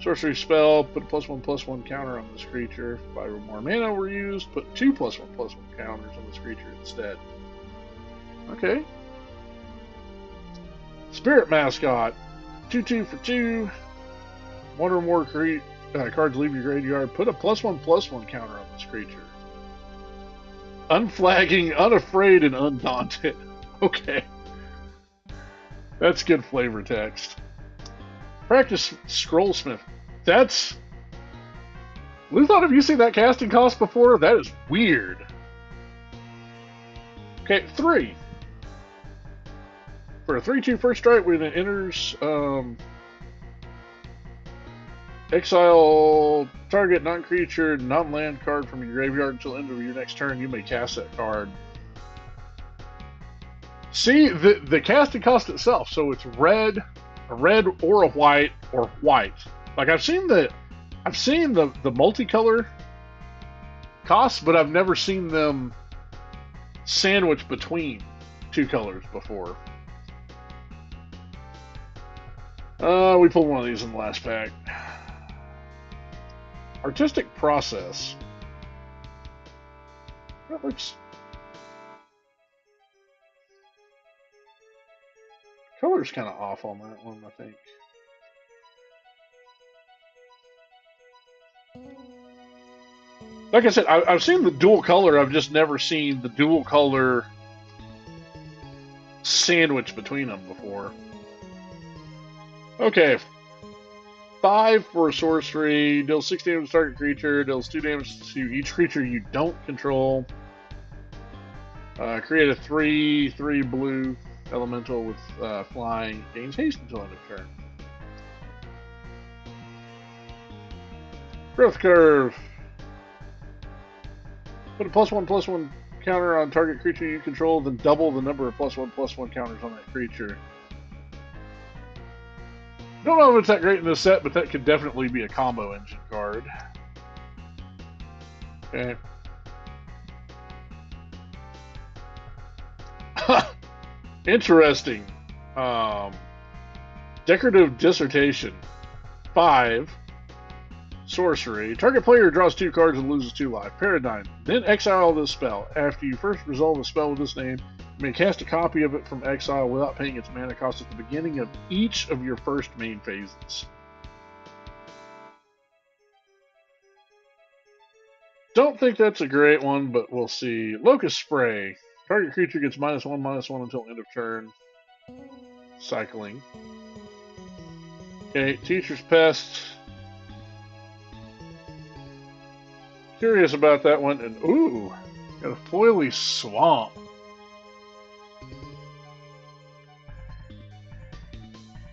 sorcery spell. Put a +1/+1 counter on this creature. If 5 or more mana were used, put 2 +1/+1 counters on this creature instead. Okay. Spirit Mascot. 2/2 for 2. One or more cards leave your graveyard. Put a +1/+1 counter on this creature. Unflagging, unafraid, and undaunted. Okay. That's good flavor text. Practice Scrollsmith. That's... Luthon, have you seen that casting cost before? That is weird. Okay, 3. For a 3/2 first strike, when it enters, exile target non-creature, non-land card from your graveyard until end of your next turn. You may cast that card. See, the casting cost itself. So it's red, a red or a white, or white. Like I've seen the multicolor costs, but I've never seen them sandwiched between 2 colors before. We pulled one of these in the last pack. Artistic Process. That looks... Color's kind of off on that one, I think. Like I said, I've seen the dual color. I've just never seen the dual color sandwich between them before. Okay. 5 for a sorcery. Deals 6 damage to target creature. Deals 2 damage to each creature you don't control. Create a 3/3 blue elemental with flying. Gains haste until end of turn. Growth Curve. Put a +1/+1 counter on target creature you control, then double the number of +1/+1 counters on that creature. Don't know if it's that great in this set, but that could definitely be a combo engine card. Okay. Interesting. Decorative Dissertation. 5. Sorcery. Target player draws 2 cards and loses 2 life. Paradigm. Then exile this spell. After you first resolve a spell with this name, you may cast a copy of it from exile without paying its mana cost at the beginning of each of your first main phases. Don't think that's a great one, but we'll see. Locust Spray. Target creature gets -1/-1 until end of turn. Cycling. Okay, Teacher's Pest. Curious about that one. And ooh, got a Foily Swamp.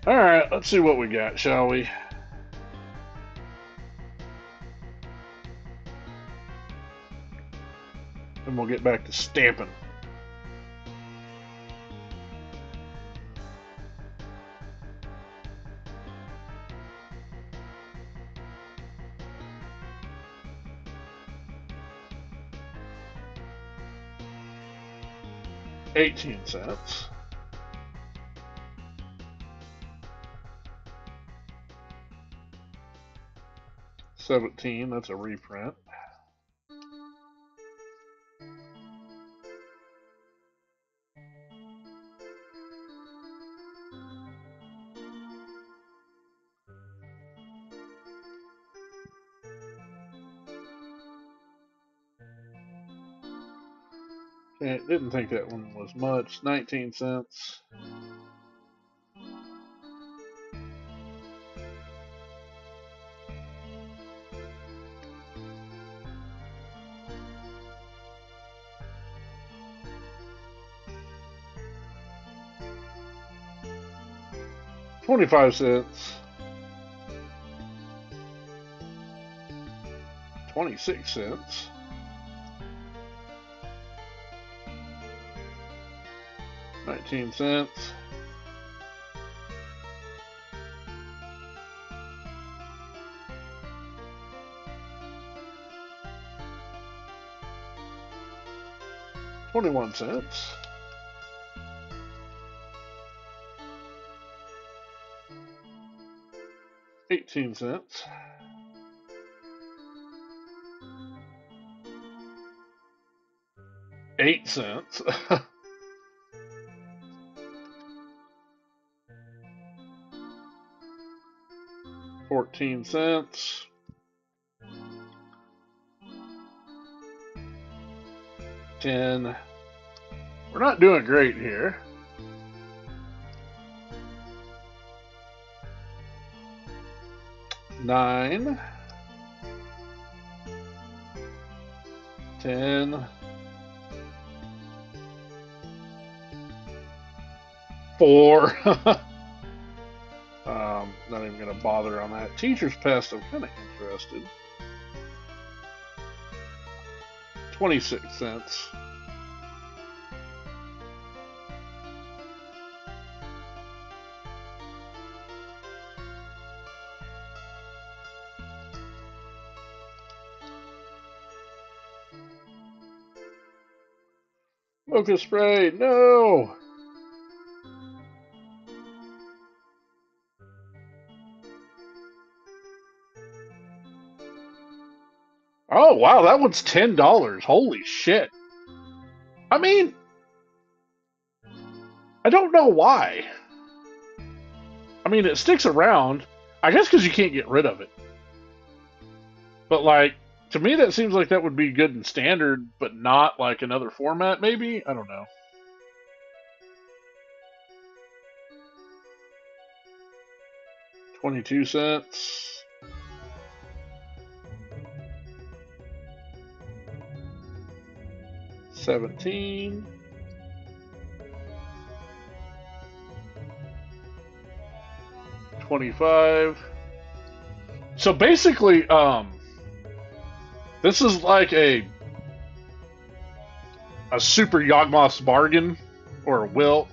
Alright, let's see what we got, shall we? Then we'll get back to Stampin. $0.18. $17, that's a reprint. Okay, didn't think that one was much. 19 cents. $0.25. 26 cents. $0.19. $0.21. 15 cents. $0.08. 14 cents. 10. We're not doing great here. 9. 10. 4. Not even going to bother on that. Teacher's Pest, I'm kind of interested. 26 cents. Focus spray, no! Oh, wow, that one's $10. Holy shit. I mean, I don't know why. I mean, it sticks around. I guess because you can't get rid of it. But, like, to me, that seems like that would be good in standard, but not like another format, maybe? I don't know. $0.22. 17. 25. So basically, this is like a super Yawgmoth's bargain or a Wilt.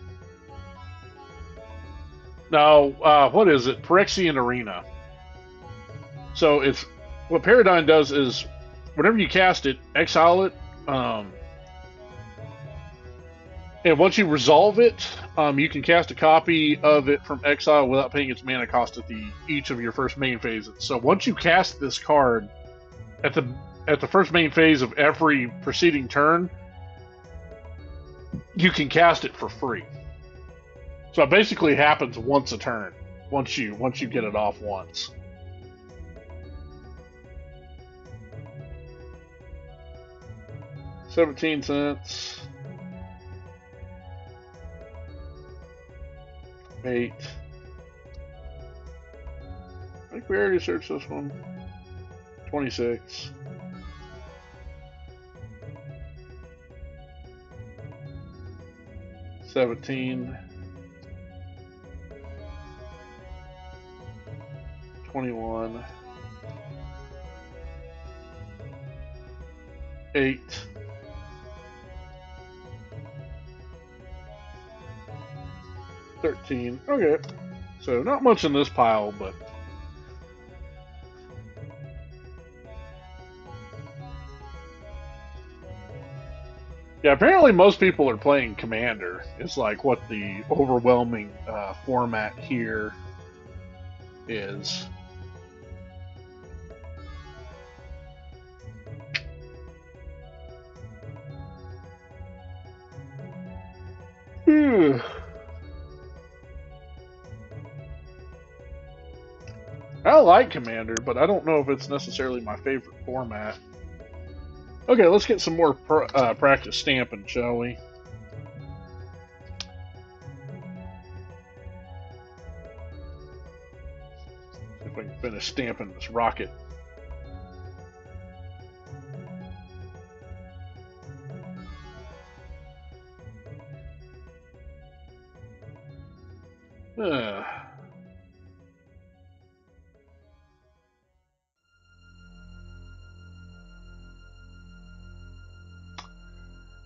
No, what is it? Phyrexian Arena. So it's what Paradigm does is whenever you cast it, exile it, and once you resolve it, you can cast a copy of it from exile without paying its mana cost at each of your first main phases. So once you cast this card at the first main phase of every preceding turn, you can cast it for free. So it basically happens once a turn. Once you get it off once. $0.17. 8. I think we already searched this one. 26. 17. 21. 8. 13. Okay. So not much in this pile, but yeah, apparently most people are playing Commander. It's like what the overwhelming format here is. I like Commander, but I don't know if it's necessarily my favorite format. Okay, let's get some more practice stamping, shall we? See if we can finish stamping this rocket.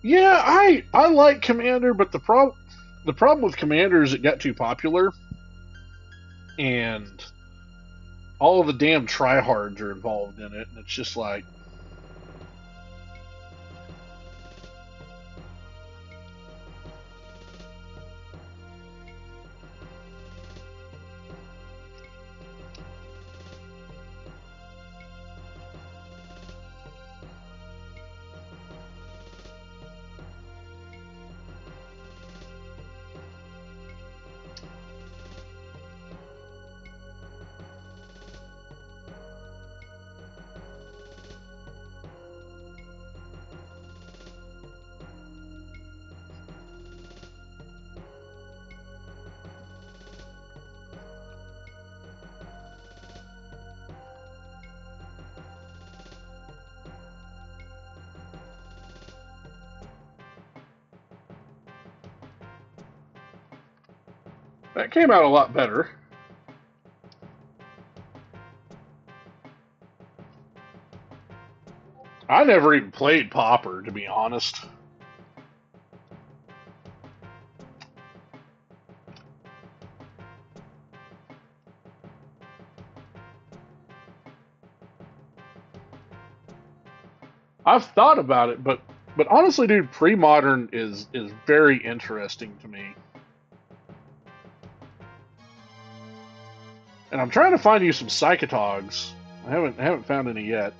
Yeah, I like Commander, but the problem with Commander is it got too popular, and all of the damn tryhards are involved in it, and it's just like, That came out a lot better. I never even played Popper, to be honest. I've thought about it, but honestly, dude, pre-modern is very interesting to me. And I'm trying to find you some psychotogs. I haven't found any yet.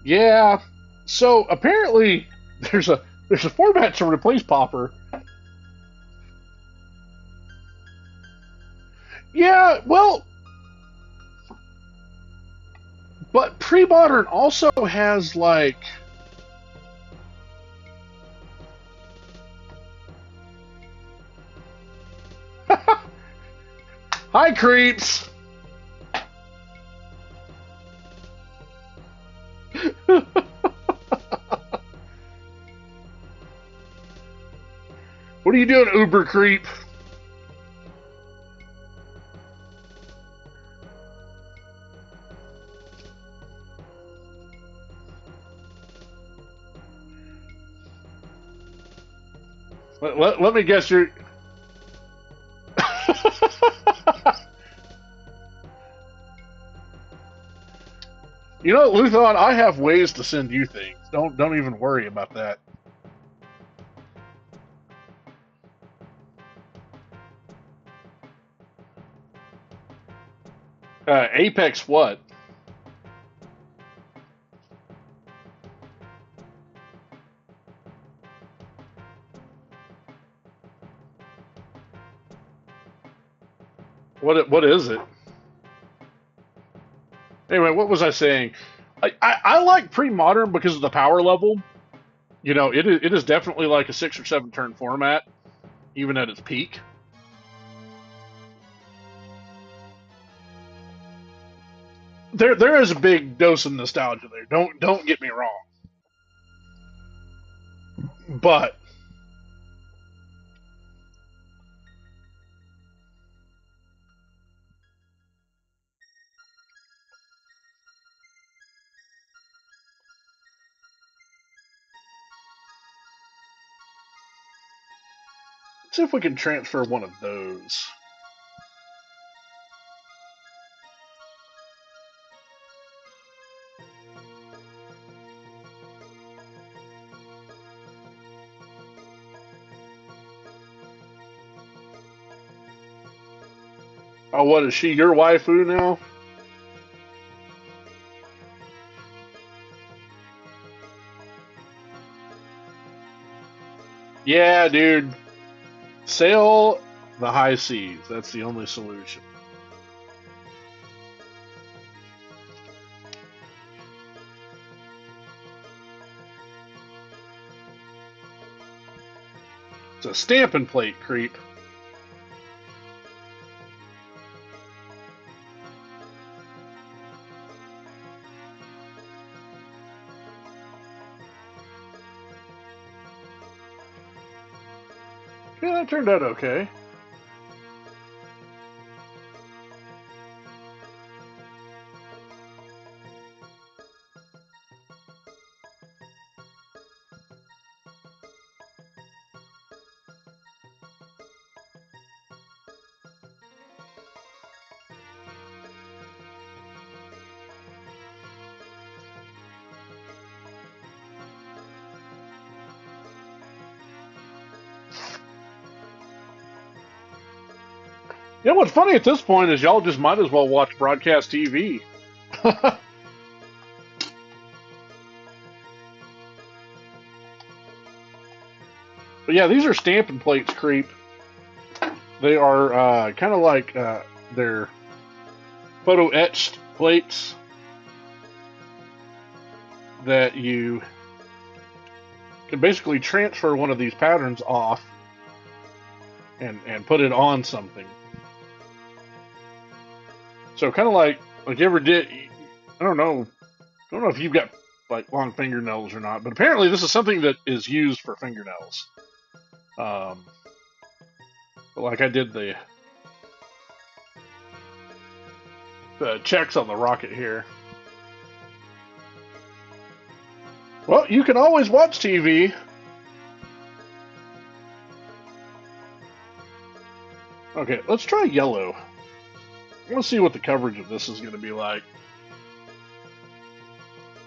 Yeah. So apparently there's a format to replace Popper. Yeah, well, but pre-modern also has like hi creeps. What are you doing, Uber creep? Let me guess your. You know, Luthon, I have ways to send you things. Don't even worry about that. Apex what? What is it? Anyway, what was I saying? I like pre-modern because of the power level. You know, it is definitely like a 6 or 7 turn format, even at its peak. There is a big dose of nostalgia there. Don't get me wrong. But let's see if we can transfer one of those. Oh, what is she? Your waifu now? Yeah, dude. Sail the high seas. That's the only solution. It's a Stampin' plate creep. Yeah, that turned out okay. You know what's funny at this point is y'all just might as well watch broadcast TV. But yeah, these are Stampin' plates, creep. They are kind of like they're photo etched plates that you can basically transfer one of these patterns off and put it on something. So kind of like you ever did. I don't know if you've got like long fingernails or not. But apparently, this is something that is used for fingernails. But like I did the checks on the rocket here. Well, you can always watch TV. Okay, let's try yellow. I want to see what the coverage of this is going to be like.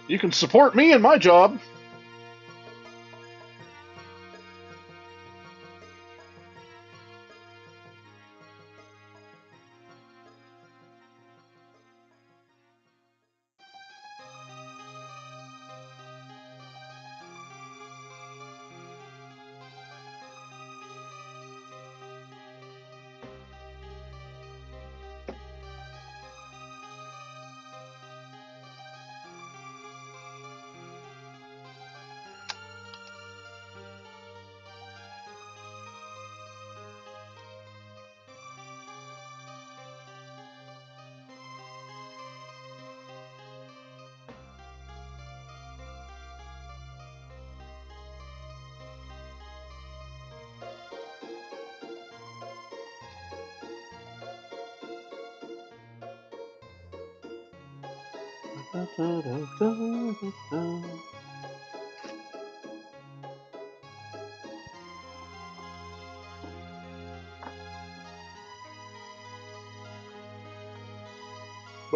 You can support me in my job. But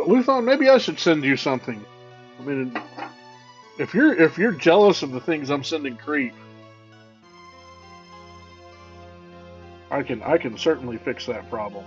Luthon, maybe I should send you something. I mean, if you're jealous of the things I'm sending Creep, I can certainly fix that problem.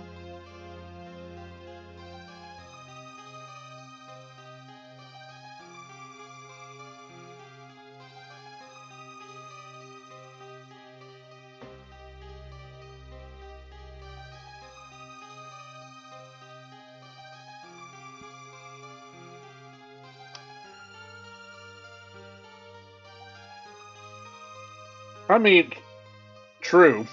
I mean, true.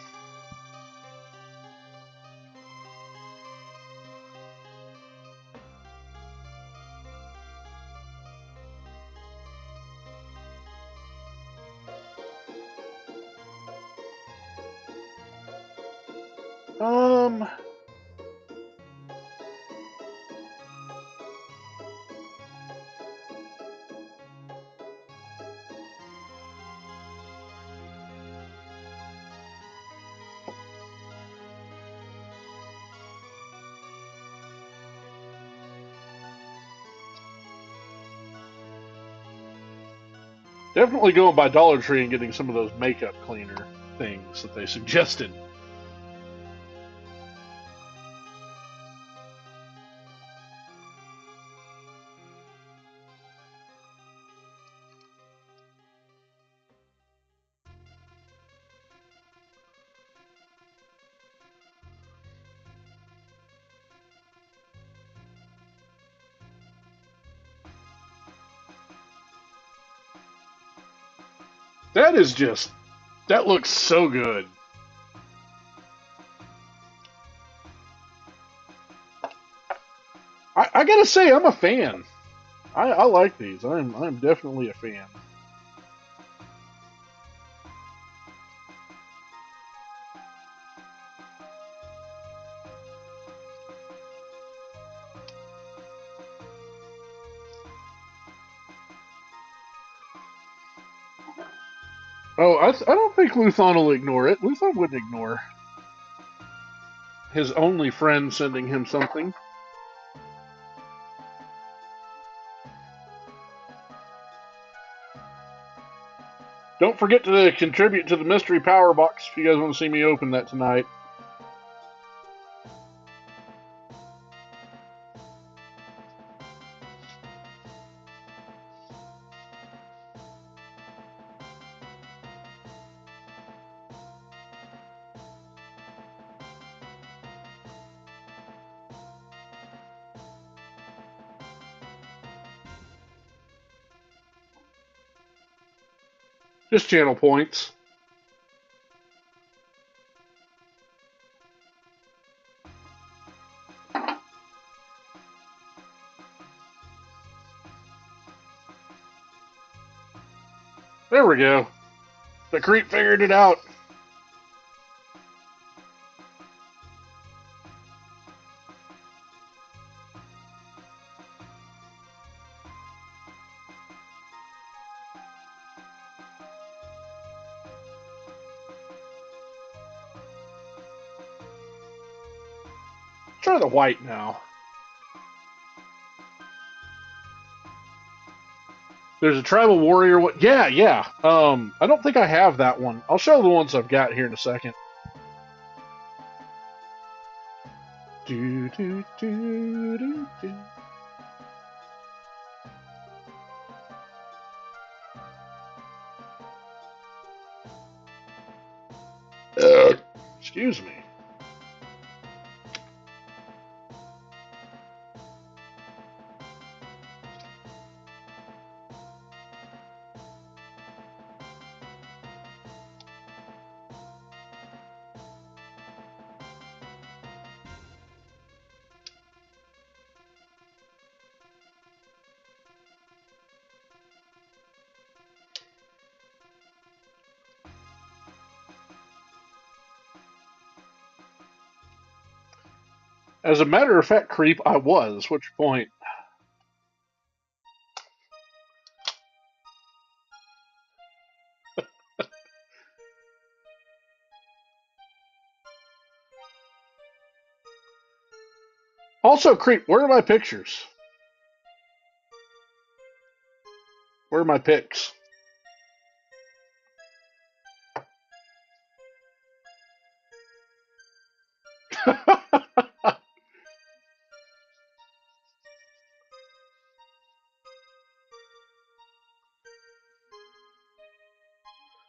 Um, definitely going by Dollar Tree and getting some of those makeup cleaner things that they suggested. That looks so good. I gotta say, I'm a fan. I like these. I'm definitely a fan. Oh, I don't think Luthon will ignore it. Luthon wouldn't ignore his only friend sending him something. Don't forget to contribute to the mystery power box if you guys want to see me open that tonight. Just channel points. There we go. The creep figured it out. Try the white now. There's a tribal warrior. Yeah, yeah. I don't think I have that one. I'll show the ones I've got here in a second. Do do do do do. Excuse me. As a matter of fact, creep, I was. What's your point? Also, creep, where are my pictures? Where are my pics?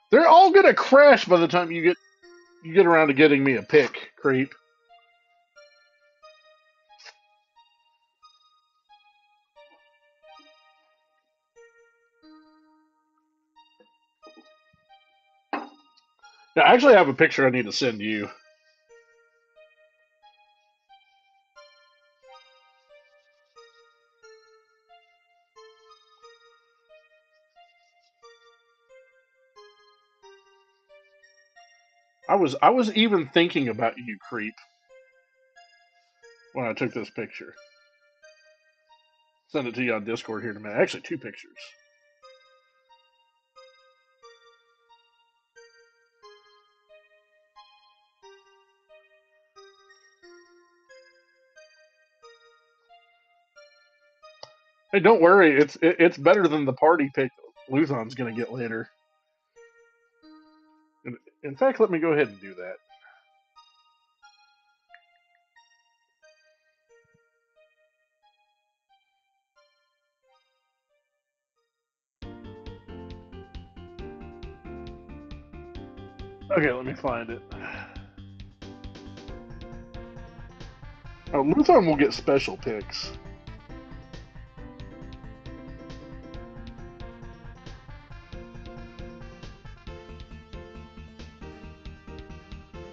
They're all gonna crash by the time you get around to getting me a pic, creep. Now, I actually have a picture I need to send you. I was even thinking about you, creep, when I took this picture. Send it to you on Discord here in a minute. Actually, two pictures. Hey, don't worry. It's better than the party pic Luthon's gonna get later. In fact, let me go ahead and do that. Okay, let me find it. Oh, Luthon will get special pics.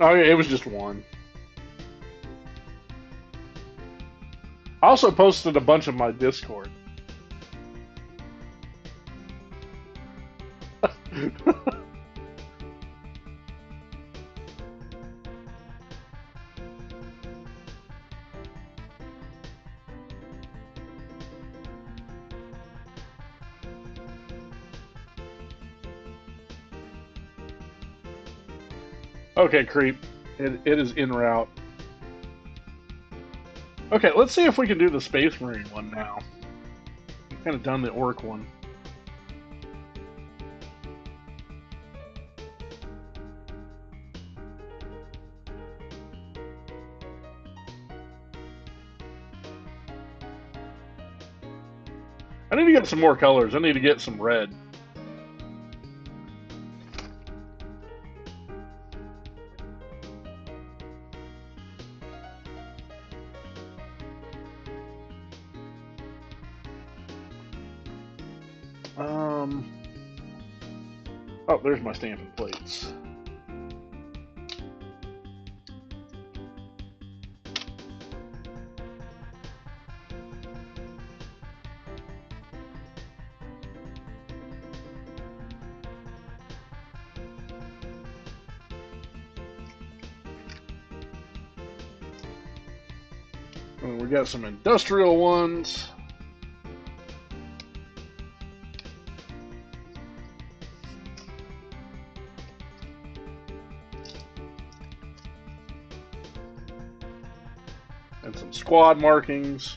Oh, yeah, it was just one. I also posted a bunch of my Discord. Okay, creep. It is en route. Okay, let's see if we can do the Space Marine one now. We've kind of done the Orc one. I need to get some more colors. I need to get some red. Oh, there's my Stampin' plates. And we got some industrial ones. And some squad markings.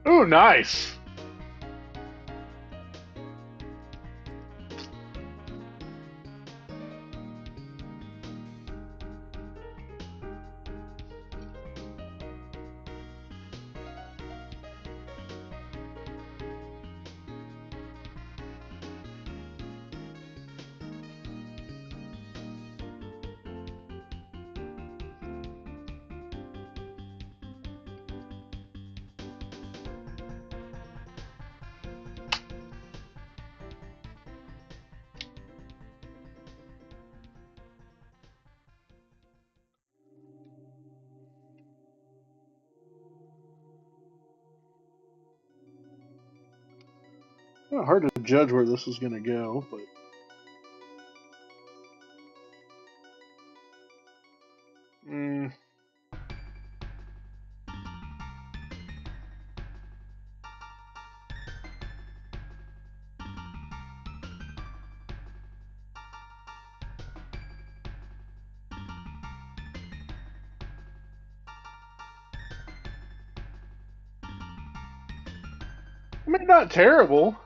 Ooh, nice. Hard to judge where this is going to go, but I mean, not terrible.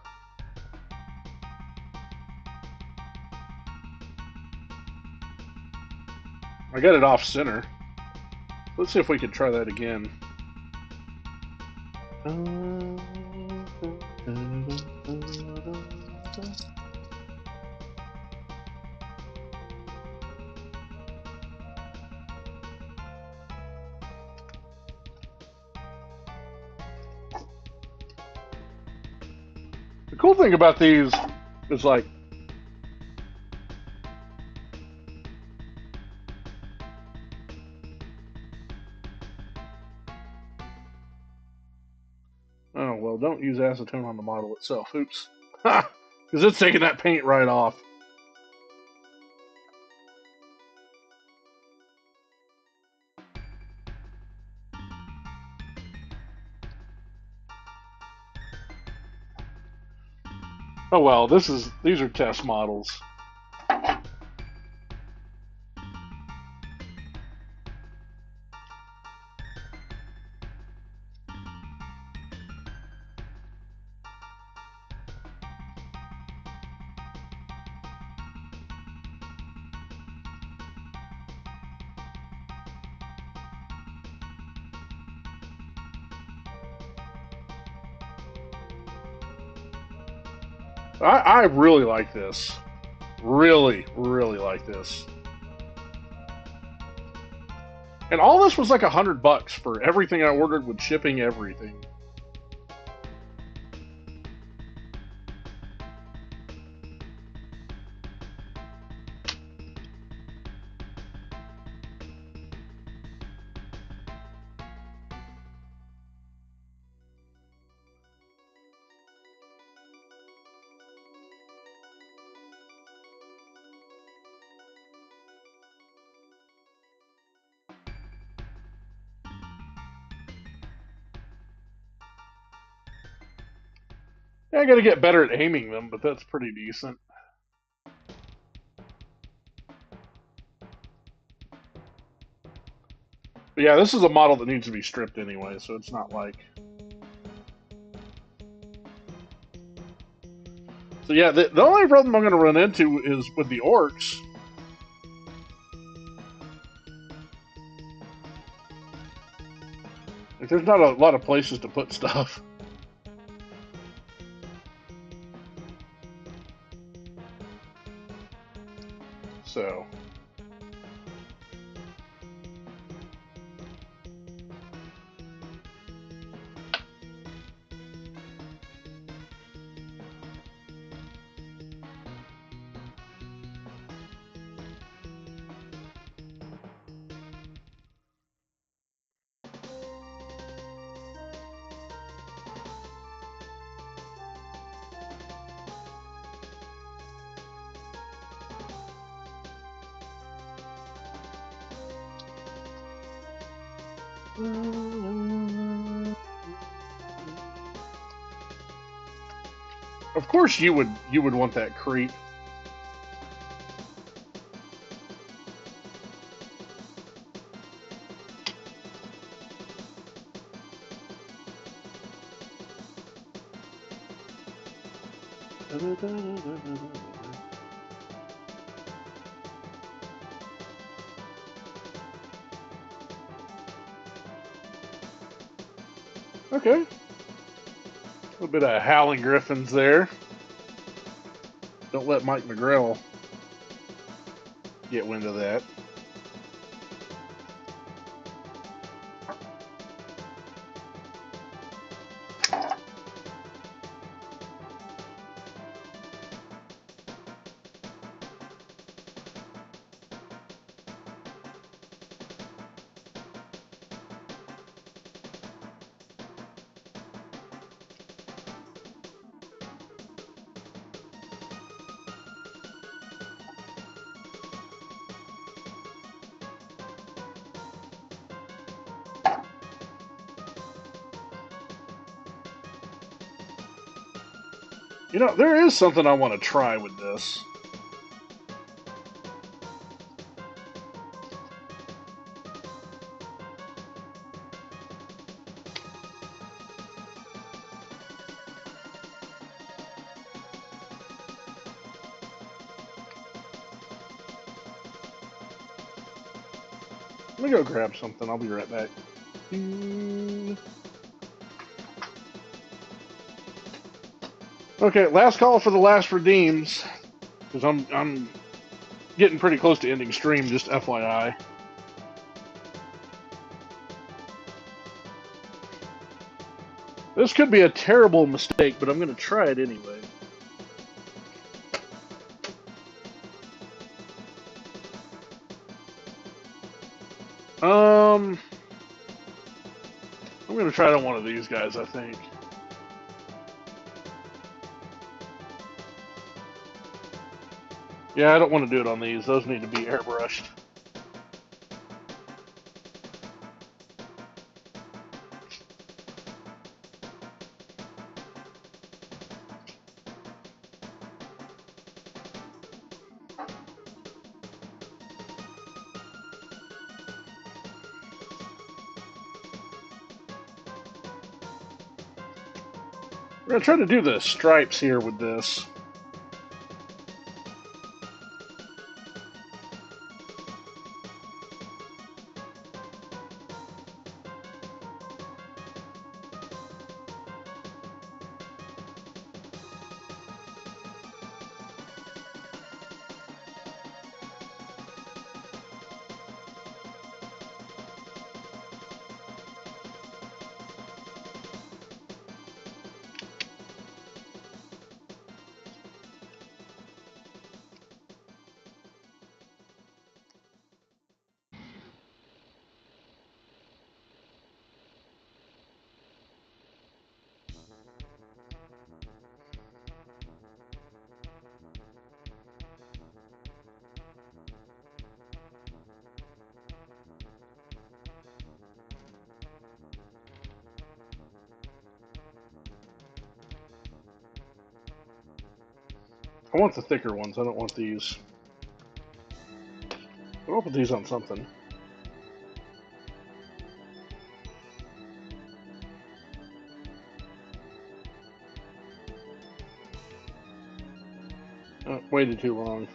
I got it off center. Let's see if we can try that again. The cool thing about these is like, oh well, don't use acetone on the model itself. Oops. Ha! Because it's taking that paint right off. Oh well, these are test models. I really like this. Really, really like this. And all this was like $100 for everything I ordered with shipping, everything. Yeah, I gotta get better at aiming them, but that's pretty decent. But yeah, this is a model that needs to be stripped anyway, so it's not like... So yeah, the only problem I'm going to run into is with the orcs. Like, there's not a lot of places to put stuff. So... Of course you would want that creep. Okay. A little bit of Howling Griffins there. Don't let Mike McGrail get wind of that. You know, there is something I want to try with this. Let me go grab something. I'll be right back. Okay, last call for the last redeems, because I'm getting pretty close to ending stream. Just FYI. This could be a terrible mistake, but I'm going to try it anyway. I'm going to try it on one of these guys, I think. Yeah, I don't want to do it on these. Those need to be airbrushed. We're going to try to do the stripes here with this. I want the thicker ones. I don't want these. I'll put these on something. Waited too long.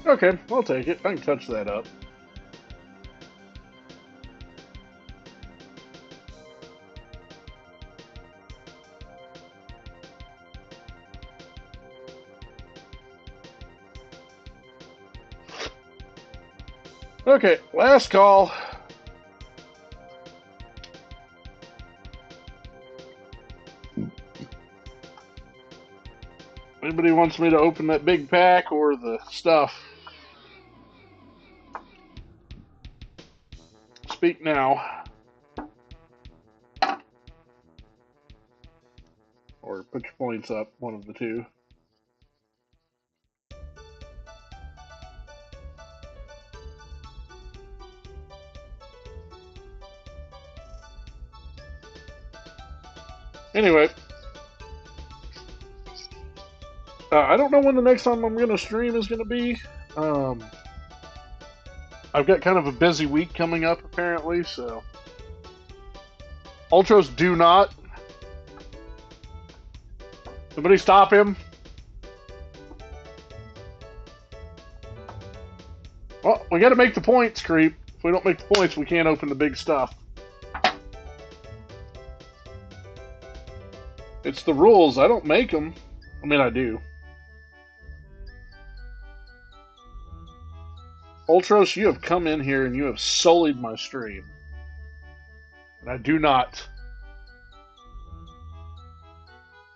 Okay, I'll take it. I can touch that up. Okay, last call. Anybody wants me to open that big pack or the stuff? Speak now. Or put your points up, one of the two. Anyway, I don't know when the next time I'm going to stream is going to be. I've got kind of a busy week coming up, apparently, so. Ultros, do not. Somebody stop him. Well, we got to make the points, creep. If we don't make the points, we can't open the big stuff. It's the rules. I don't make them. I mean, I do. Ultros, you have come in here and you have sullied my stream. And I do not.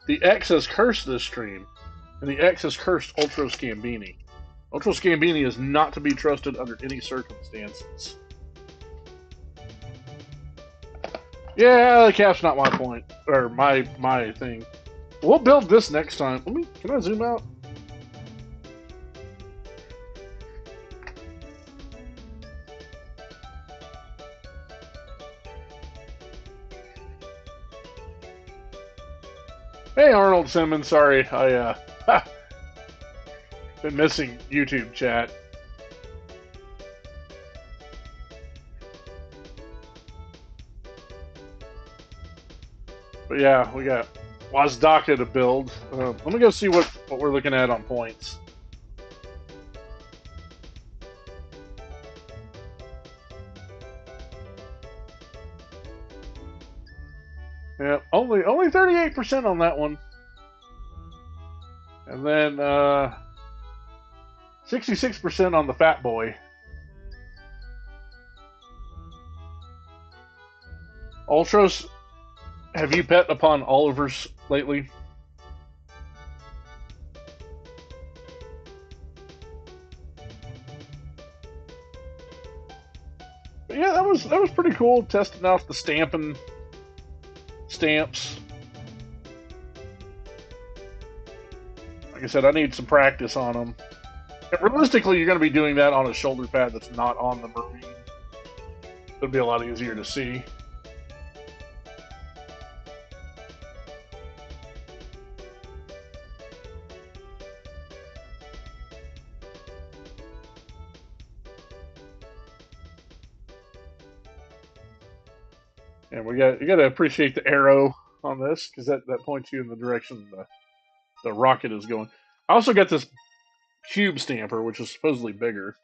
The X has cursed this stream. And the X has cursed Ultros Gambini. Ultros Gambini is not to be trusted under any circumstances. Yeah, the cap's not my point. Or my thing. We'll build this next time. Can I zoom out? Hey, Arnold Simmons. Sorry, I been missing YouTube chat. But yeah, we got Wazdakka to build. Let me go see what we're looking at on points. Yeah, only 38% on that one. And then 66% on the Fat Boy. Ultros, have you bet upon Oliver's lately? But yeah, that was pretty cool, testing out the Stampin stamps. Like I said, I need some practice on them. And realistically, you're going to be doing that on a shoulder pad that's not on the Marine. It'll be a lot easier to see. And you got to appreciate the arrow on this because that points you in the direction the rocket is going. I also got this cube stamper, which is supposedly bigger.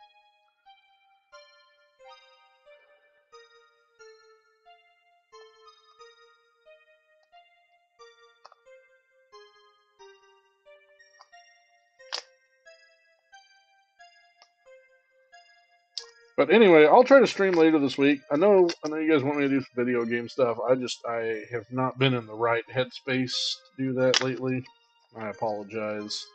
But anyway, I'll try to stream later this week. I know you guys want me to do some video game stuff. I have not been in the right headspace to do that lately. I apologize.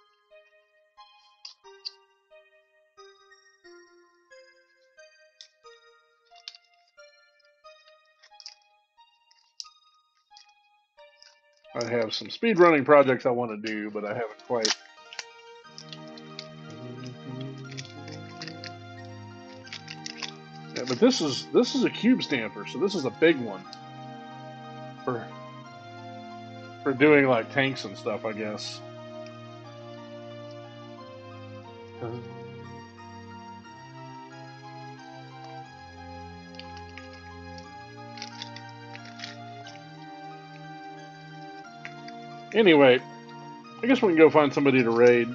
I have some speedrunning projects I want to do, but I haven't quite. Yeah, but this is a cube stamper, so this is a big one for doing like tanks and stuff, I guess. Anyway, I guess we can go find somebody to raid.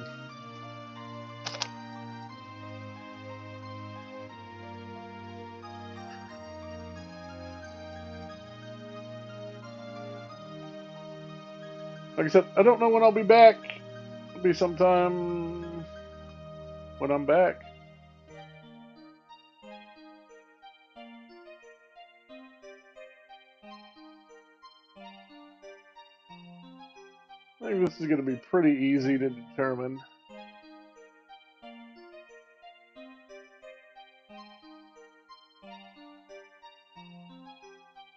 Like I said, I don't know when I'll be back. It'll be sometime when I'm back. I think this is going to be pretty easy to determine.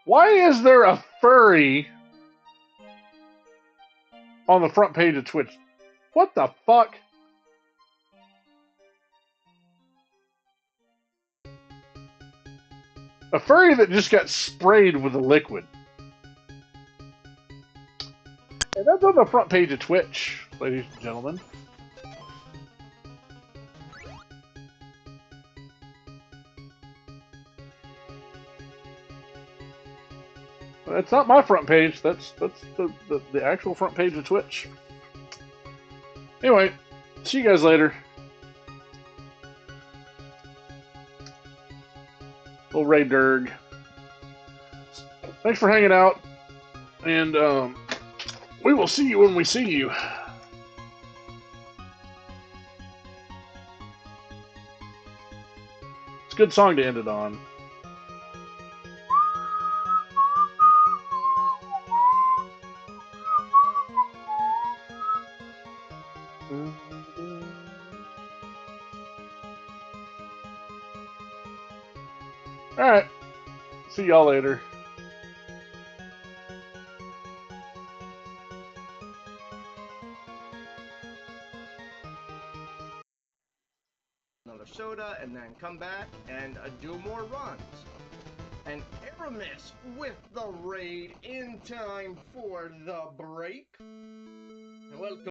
Why is there a furry on the front page of Twitch? What the fuck? A furry that just got sprayed with a liquid. And that's on the front page of Twitch, ladies and gentlemen. That's not my front page. That's the actual front page of Twitch. Anyway, see you guys later. Little Ray Derg. Thanks for hanging out, and we will see you when we see you. It's a good song to end it on. Alright. See y'all later. Another soda, and then come back and do more runs. And Aramis with the raid in time for the break. Welcome.